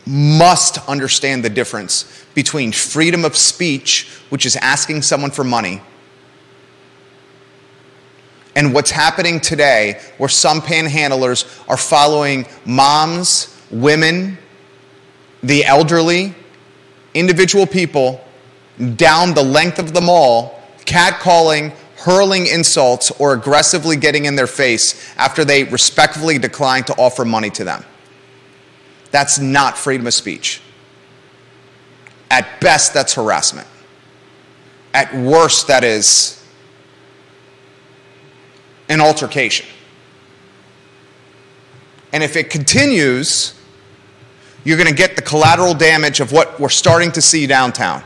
must understand the difference between freedom of speech, which is asking someone for money, and what's happening today where some panhandlers are following moms, women, the elderly, individual people down the length of the mall, catcalling, hurling insults, or aggressively getting in their face after they respectfully decline to offer money to them. That's not freedom of speech. At best, that's harassment. At worst, that is an altercation. And if it continues, you're going to get the collateral damage of what we're starting to see downtown.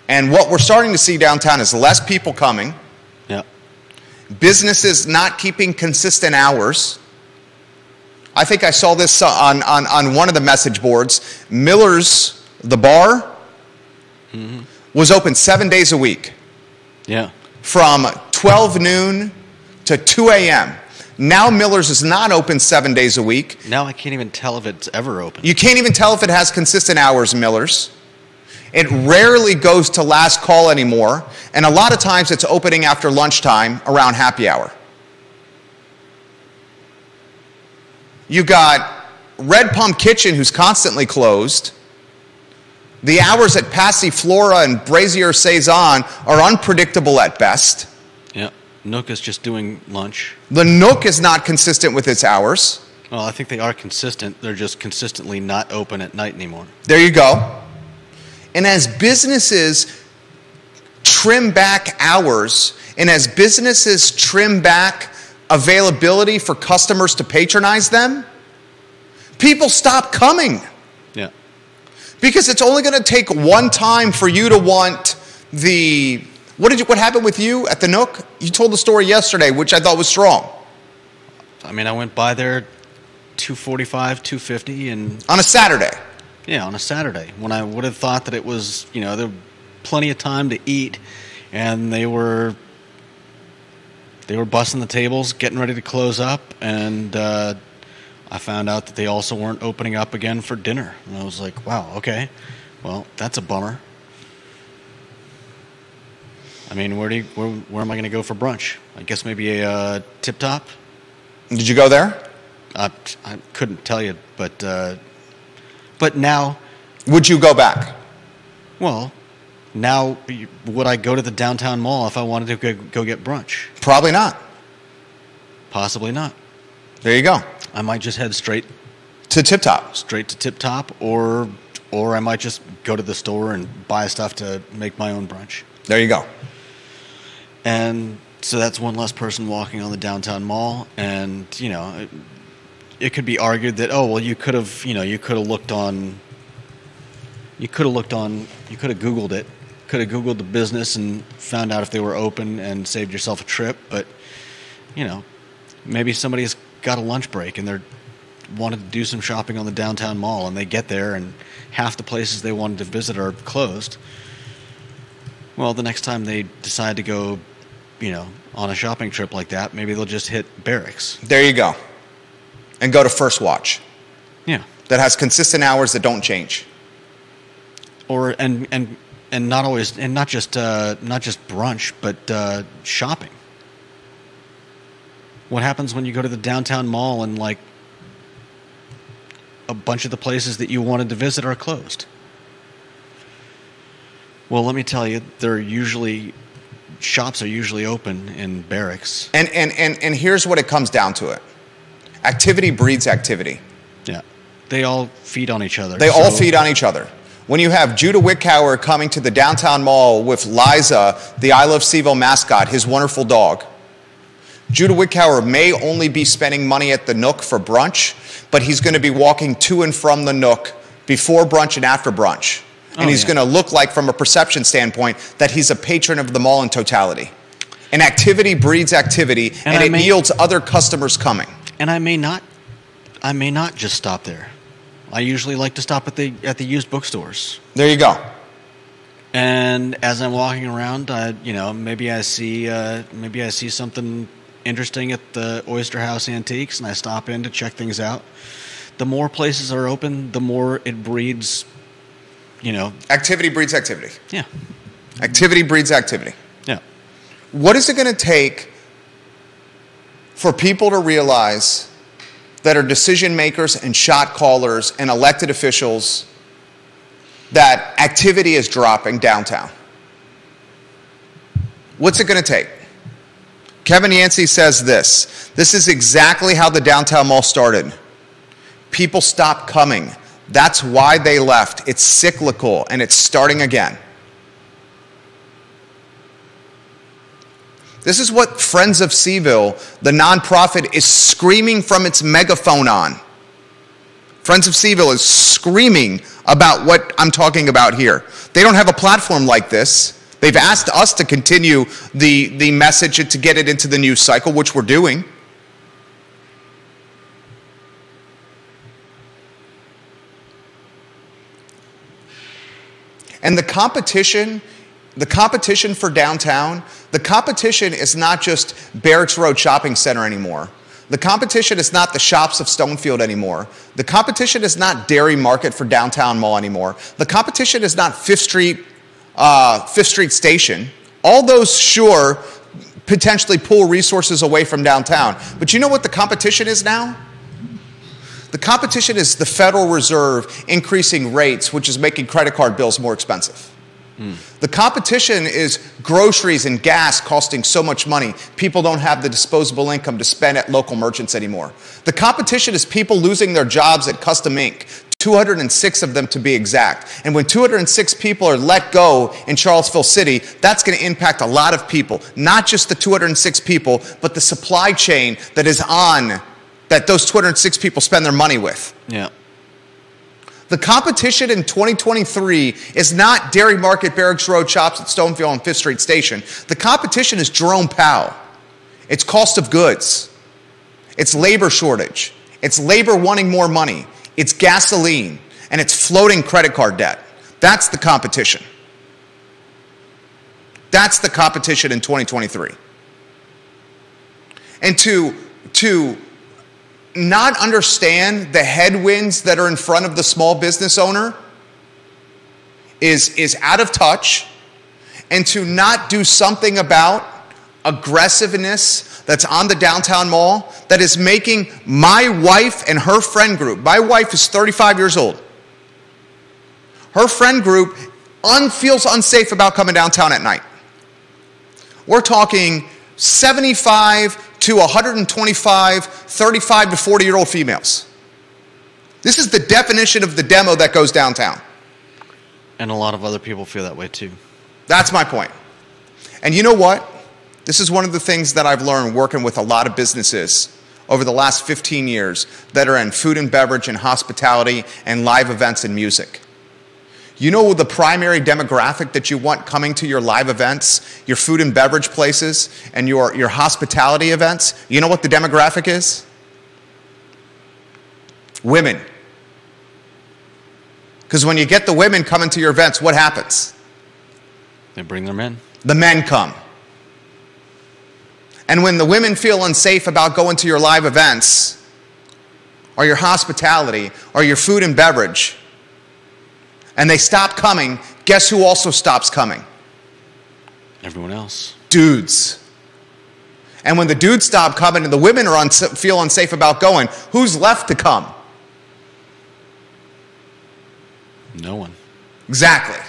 And what we're starting to see downtown is less people coming, businesses not keeping consistent hours. I think I saw this on one of the message boards. Miller's, the bar, was open 7 days a week. Yeah. From 12 noon to 2 a.m. Now Miller's is not open 7 days a week. Now I can't even tell if it's ever open. You can't even tell if it has consistent hours, Miller's. It rarely goes to last call anymore, and a lot of times it's opening after lunchtime around happy hour. You got Red Pump Kitchen, who's constantly closed. The hours at Passiflora and Brazier Saison are unpredictable at best. Yeah, Nook is just doing lunch. The Nook is not consistent with its hours. Well, I think they are consistent. They're just consistently not open at night anymore. There you go. And as businesses trim back hours, and as businesses trim back availability for customers to patronize them, people stop coming. Yeah. Because it's only going to take one time for you to want the... What happened with you at the Nook? You told the story yesterday, which I thought was strong. I mean, I went by there 2:45, 2:50, and... On a Saturday. Yeah, on a Saturday, when I would have thought that it was, there were plenty of time to eat, and they were bussing the tables, getting ready to close up, and I found out that they also weren't opening up again for dinner. And I was like, wow, okay, well, that's a bummer. I mean, where am I going to go for brunch? I guess maybe a Tip Top. Did you go there? I couldn't tell you, but now... Would you go back? Well, now, would I go to the downtown mall if I wanted to go get brunch? Probably not. Possibly not. There you go. I might just head straight to Tip Top. Straight to Tip Top, or I might just go to the store and buy stuff to make my own brunch. There you go. And so that's one less person walking on the downtown mall, and, it could be argued that, oh, well, you could have Googled it, could have Googled the business and found out if they were open and saved yourself a trip. But, maybe somebody's got a lunch break and they're wanted to do some shopping on the downtown mall, and they get there and half the places they wanted to visit are closed. Well, the next time they decide to go, on a shopping trip like that, maybe they'll just hit Barracks. There you go. And go to First Watch. Yeah. That has consistent hours that don't change. And and not just brunch, but shopping. What happens when you go to the downtown mall and like a bunch of the places that you wanted to visit are closed? Well, let me tell you, shops are usually open in Barracks. And here's what it comes down to it. Activity breeds activity. Yeah. They all feed on each other. They all feed on each other. When you have Judah Wickhauer coming to the downtown mall with Liza, the I Love CVille mascot, his wonderful dog, Judah Wickhauer may only be spending money at the Nook for brunch, but he's going to be walking to and from the Nook before brunch and after brunch. And he's going to look like, from a perception standpoint, that he's a patron of the mall in totality. And activity breeds activity, and it yields other customers coming. And I may not just stop there. I usually like to stop at the used bookstores. There you go. And as I'm walking around, maybe I see something interesting at the Oyster House Antiques, and I stop in to check things out. The more places are open, the more it breeds, Activity breeds activity. Yeah. Activity breeds activity. Yeah. What is it going to take for people to realize that are decision makers and shot callers and elected officials that activity is dropping downtown? What's it going to take? Kevin Yancey says this. This is exactly how the downtown mall started. People stopped coming. That's why they left. It's cyclical, and it's starting again. This is what Friends of CVille, the nonprofit, is screaming from its megaphone on. Friends of CVille is screaming about what I'm talking about here. They don't have a platform like this. They've asked us to continue the message and to get it into the news cycle, which we're doing. And the competition for downtown, the competition is not just Barracks Road Shopping Center anymore. The competition is not the shops of Stonefield anymore. The competition is not Dairy Market for downtown mall anymore. The competition is not Fifth Street Station. All those, sure, potentially pull resources away from downtown. But you know what the competition is now? The competition is the Federal Reserve increasing rates, which is making credit card bills more expensive. The competition is groceries and gas costing so much money, people don't have the disposable income to spend at local merchants anymore. The competition is people losing their jobs at Custom Ink, 206 of them to be exact. And when 206 people are let go in Charlottesville City, that's going to impact a lot of people. Not just the 206 people, but the supply chain that is on, that those 206 people spend their money with. Yeah. The competition in 2023 is not Dairy Market, Barracks Road Shops at Stonefield and Fifth Street Station. The competition is Jerome Powell. It's cost of goods. It's labor shortage. It's labor wanting more money. It's gasoline. And it's floating credit card debt. That's the competition. That's the competition in 2023. And to not understand the headwinds that are in front of the small business owner is out of touch, and to not do something about aggressiveness that's on the downtown mall that is making my wife and her friend group, my wife is 35 years old, her friend group feels unsafe about coming downtown at night. We're talking 75 to 125, 35 to 40-year-old females. This is the definition of the demo that goes downtown. And a lot of other people feel that way too. That's my point. And you know what? This is one of the things that I've learned working with a lot of businesses over the last 15 years that are in food and beverage and hospitality and live events and music. You know the primary demographic that you want coming to your live events, your food and beverage places, and your hospitality events? You know what the demographic is? Women. Because when you get the women coming to your events, what happens? They bring their men. The men come. And when the women feel unsafe about going to your live events, or your hospitality, or your food and beverage, and they stop coming, Guess who also stops coming? Everyone else. Dudes. And when the dudes stop coming and the women are feel unsafe about going, who's left to come? No one. Exactly.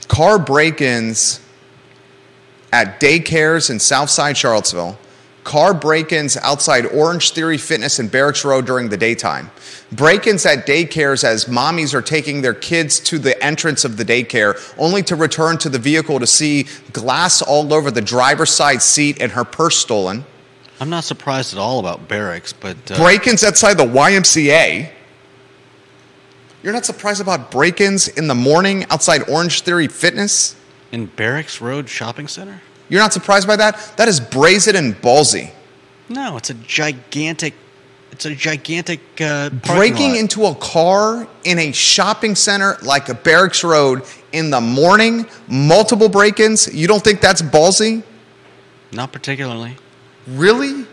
Car break-ins at daycares in Southside Charlottesville. Car break-ins outside Orange Theory Fitness and Barracks Road during the daytime. Break-ins at daycares as mommies are taking their kids to the entrance of the daycare, only to return to the vehicle to see glass all over the driver's side seat and her purse stolen. I'm not surprised at all about Barracks, but... break-ins outside the YMCA. You're not surprised about break-ins in the morning outside Orange Theory Fitness? In Barracks Road Shopping Center? You're not surprised by that? That is brazen and ballsy. No, it's a gigantic breaking lot. into a car in a shopping center like a Barracks Road in the morning, multiple break-ins. You don't think that's ballsy? Not particularly. Really?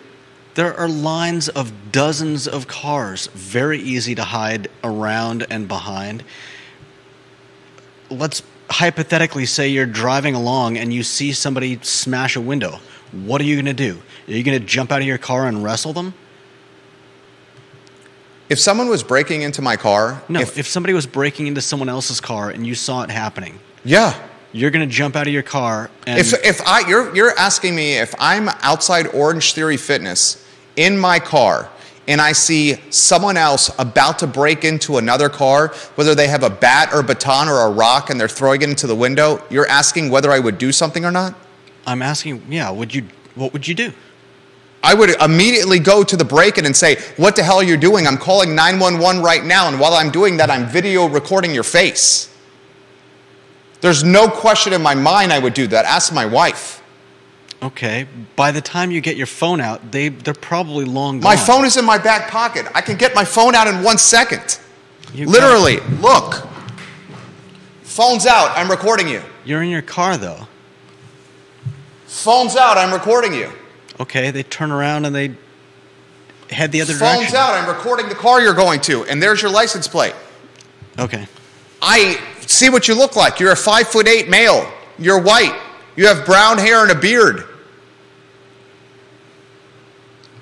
There are lines of dozens of cars, very easy to hide around and behind. Let's hypothetically say you're driving along and you see somebody smash a window. What are you going to do? Are you going to jump out of your car and wrestle them? If someone was breaking into my car... No, if somebody was breaking into someone else's car and you saw it happening... Yeah. You're going to jump out of your car and... You're asking me if I'm outside Orange Theory Fitness in my car and I see someone else about to break into another car, whether they have a bat or baton or a rock and they're throwing it into the window, you're asking whether I would do something or not? I'm asking, yeah, what would you do? I would immediately go to the break-in and say, what the hell are you doing? I'm calling 911 right now, and while I'm doing that, I'm video recording your face. There's no question in my mind I would do that. Ask my wife. Okay. By the time you get your phone out, they're probably long gone. My phone is in my back pocket. I can get my phone out in 1 second. Literally, look. Phone's out. I'm recording you. You're in your car, though. Phone's out. I'm recording you. Okay, they turn around and they head the other direction. Phone's out. I'm recording the car you're going to, and there's your license plate. Okay. I see what you look like. You're a 5'8" male. You're white. You have brown hair and a beard.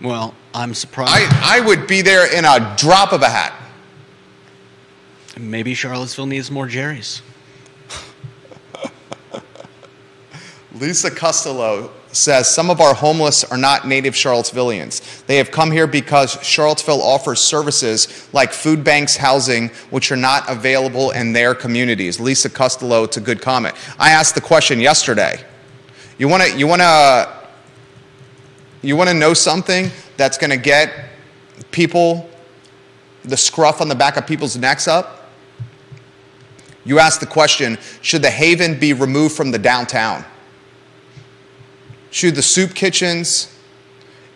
Well, I'm surprised. I would be there in a drop of a hat. Maybe Charlottesville needs more Jerrys. Lisa Costello says some of our homeless are not native Charlottesvillians. They have come here because Charlottesville offers services like food banks, housing, which are not available in their communities. Lisa Costello, it's a good comment. I asked the question yesterday. You want to know something that's going to get people, the scruff on the back of people's necks up? You asked the question, should the Haven be removed from the downtown? Should the soup kitchens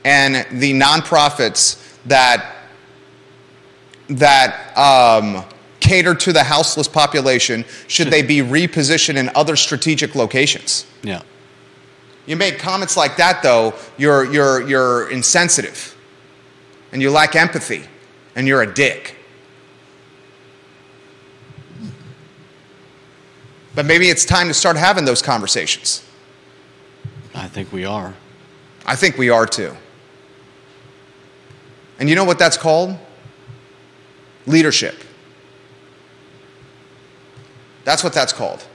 and the nonprofits that cater to the houseless population, should they be repositioned in other strategic locations? Yeah. You make comments like that, though, you're insensitive, and you lack empathy, and you're a dick. But maybe it's time to start having those conversations. I think we are. I think we are too. And you know what that's called? Leadership. That's what that's called.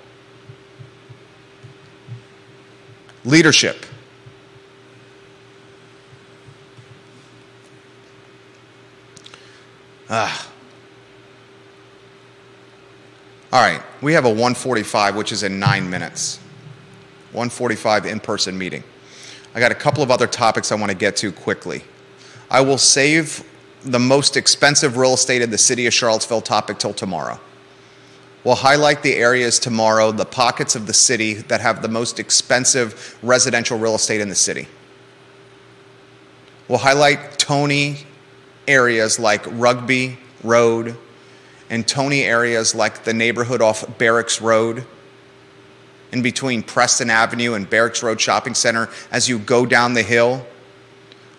Leadership. All right, we have a 1:45, which is in 9 minutes. 1:45 in-person meeting. I got a couple of other topics I want to get to quickly. I will save the most expensive real estate in the city of Charlottesville topic till tomorrow. We'll highlight the areas tomorrow, the pockets of the city that have the most expensive residential real estate in the city. We'll highlight Tony areas like Rugby Road and Tony areas like the neighborhood off Barracks Road in between Preston Avenue and Barracks Road Shopping Center as you go down the hill,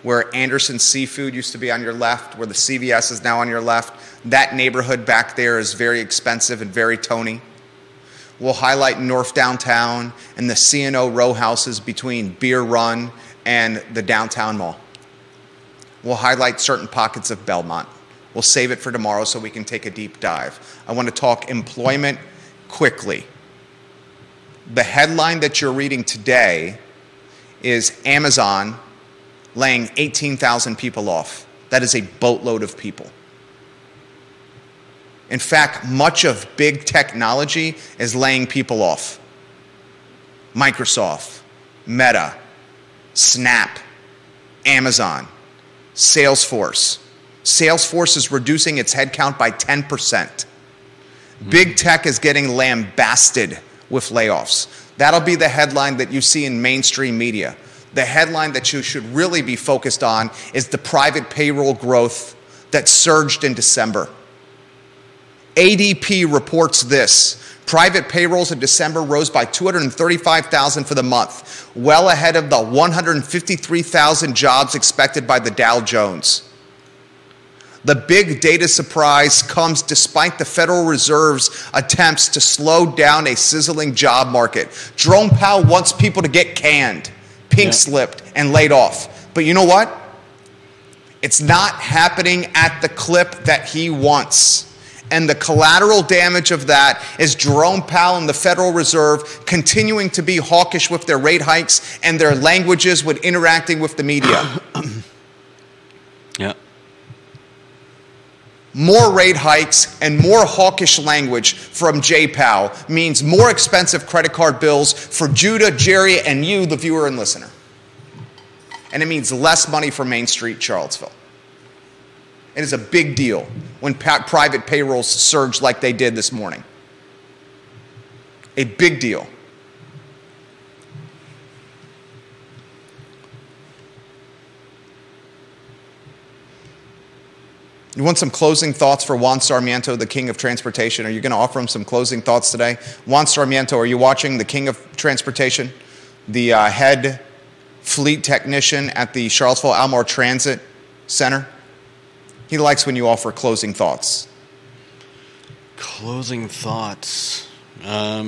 where Anderson Seafood used to be on your left, where the CVS is now on your left. That neighborhood back there is very expensive and very Tony. We'll highlight North Downtown and the C&O row houses between Beer Run and the downtown mall. We'll highlight certain pockets of Belmont. We'll save it for tomorrow so we can take a deep dive. I want to talk employment quickly. The headline that you're reading today is Amazon laying 18,000 people off. That is a boatload of people. In fact, much of big technology is laying people off. Microsoft, Meta, Snap, Amazon, Salesforce. Salesforce is reducing its headcount by 10%. Big tech is getting lambasted with layoffs. That'll be the headline that you see in mainstream media. The headline that you should really be focused on is the private payroll growth that surged in December. ADP reports this. Private payrolls in December rose by 235,000 for the month, well ahead of the 153,000 jobs expected by the Dow Jones. The big data surprise comes despite the Federal Reserve's attempts to slow down a sizzling job market. Jerome Powell wants people to get canned, pink-slipped, and laid off. But you know what? It's not happening at the clip that he wants. And the collateral damage of that is Jerome Powell and the Federal Reserve continuing to be hawkish with their rate hikes and their languages when interacting with the media. Yeah. More rate hikes and more hawkish language from Jay Powell means more expensive credit card bills for Judah, Jerry, and you, the viewer and listener. And it means less money for Main Street, Charlottesville. It is a big deal when private payrolls surge like they did this morning. A big deal. You want some closing thoughts for Juan Sarmiento, the king of transportation? Are you going to offer him some closing thoughts today? Juan Sarmiento, are you watching the king of transportation, the head fleet technician at the Charlottesville Almar Transit Center? He likes when you offer closing thoughts. Closing thoughts. I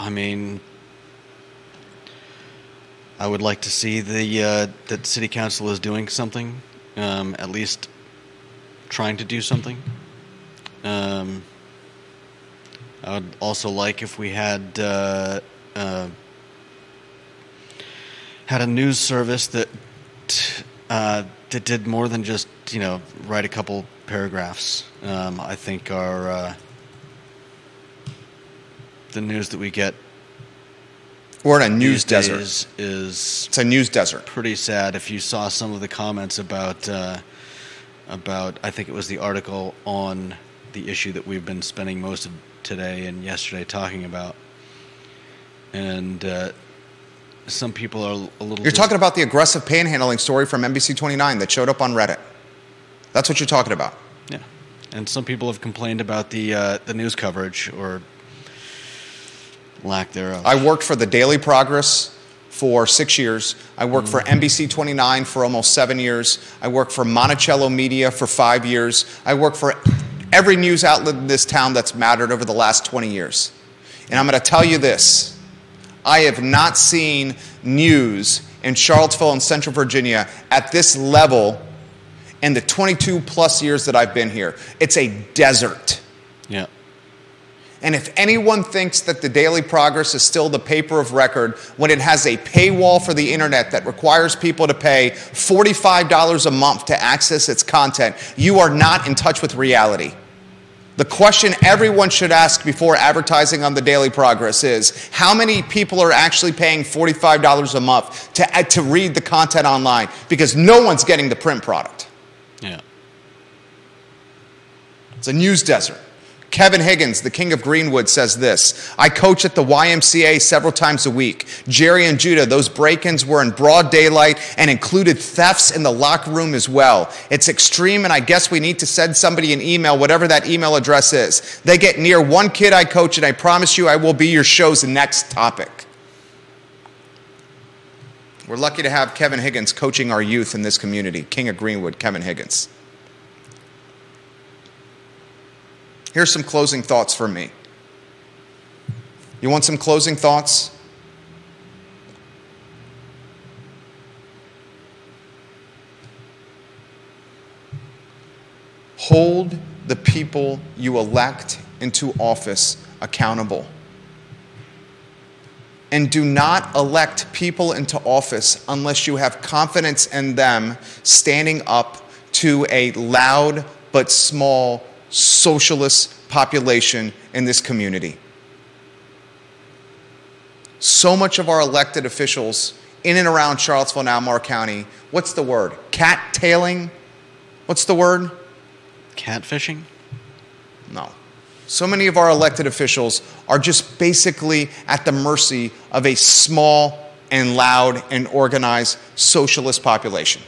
mean, I would like to see that City Council is doing something, at least trying to do something. I would also like if we had a news service that did more than just, write a couple paragraphs. I think the news that we get we're in a news desert. It's a news desert. Pretty sad. If you saw some of the comments about I think it was the article on the issue that we've been spending most of today and yesterday talking about, and some people are a little. You're talking about the aggressive panhandling story from NBC 29 that showed up on Reddit. That's what you're talking about. Yeah, and some people have complained about the news coverage or lack thereof. I worked for the Daily Progress for 6 years. I worked for NBC 29 for almost 7 years. I worked for Monticello Media for 5 years. I worked for every news outlet in this town that's mattered over the last 20 years. And I'm going to tell you this. I have not seen news in Charlottesville and Central Virginia at this level in the 22 plus years that I've been here. It's a desert. Yeah. And if anyone thinks that the Daily Progress is still the paper of record when it has a paywall for the internet that requires people to pay $45 a month to access its content, you are not in touch with reality. The question everyone should ask before advertising on the Daily Progress is, how many people are actually paying $45 a month to read the content online? Because no one's getting the print product. Yeah. It's a news desert. Kevin Higgins, the king of Greenwood, says this: I coach at the YMCA several times a week. Jerry and Judah, those break-ins were in broad daylight and included thefts in the locker room as well. It's extreme, and I guess we need to send somebody an email, whatever that email address is. They get near one kid I coach, and I promise you I will be your show's next topic. We're lucky to have Kevin Higgins coaching our youth in this community. King of Greenwood, Kevin Higgins. Here's some closing thoughts from me. You want some closing thoughts? Hold the people you elect into office accountable. And do not elect people into office unless you have confidence in them standing up to a loud but small socialist population in this community. So much of our elected officials in and around Charlottesville and Albemarle County, what's the word? Cat-tailing? What's the word? Catfishing? No. So many of our elected officials are just basically at the mercy of a small and loud and organized socialist population.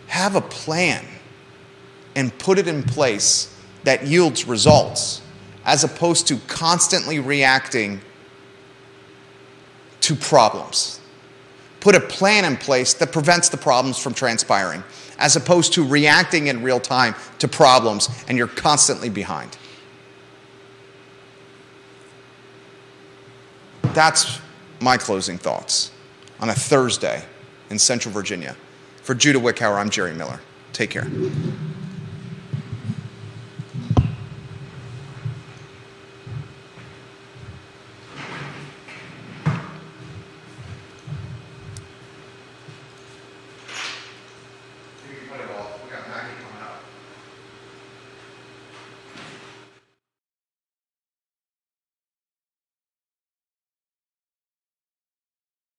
Have a plan and put it in place that yields results, as opposed to constantly reacting to problems. Put a plan in place that prevents the problems from transpiring, as opposed to reacting in real time to problems and you're constantly behind. That's my closing thoughts on a Thursday in Central Virginia. For Judah Wickhauer, I'm Jerry Miller. Take care.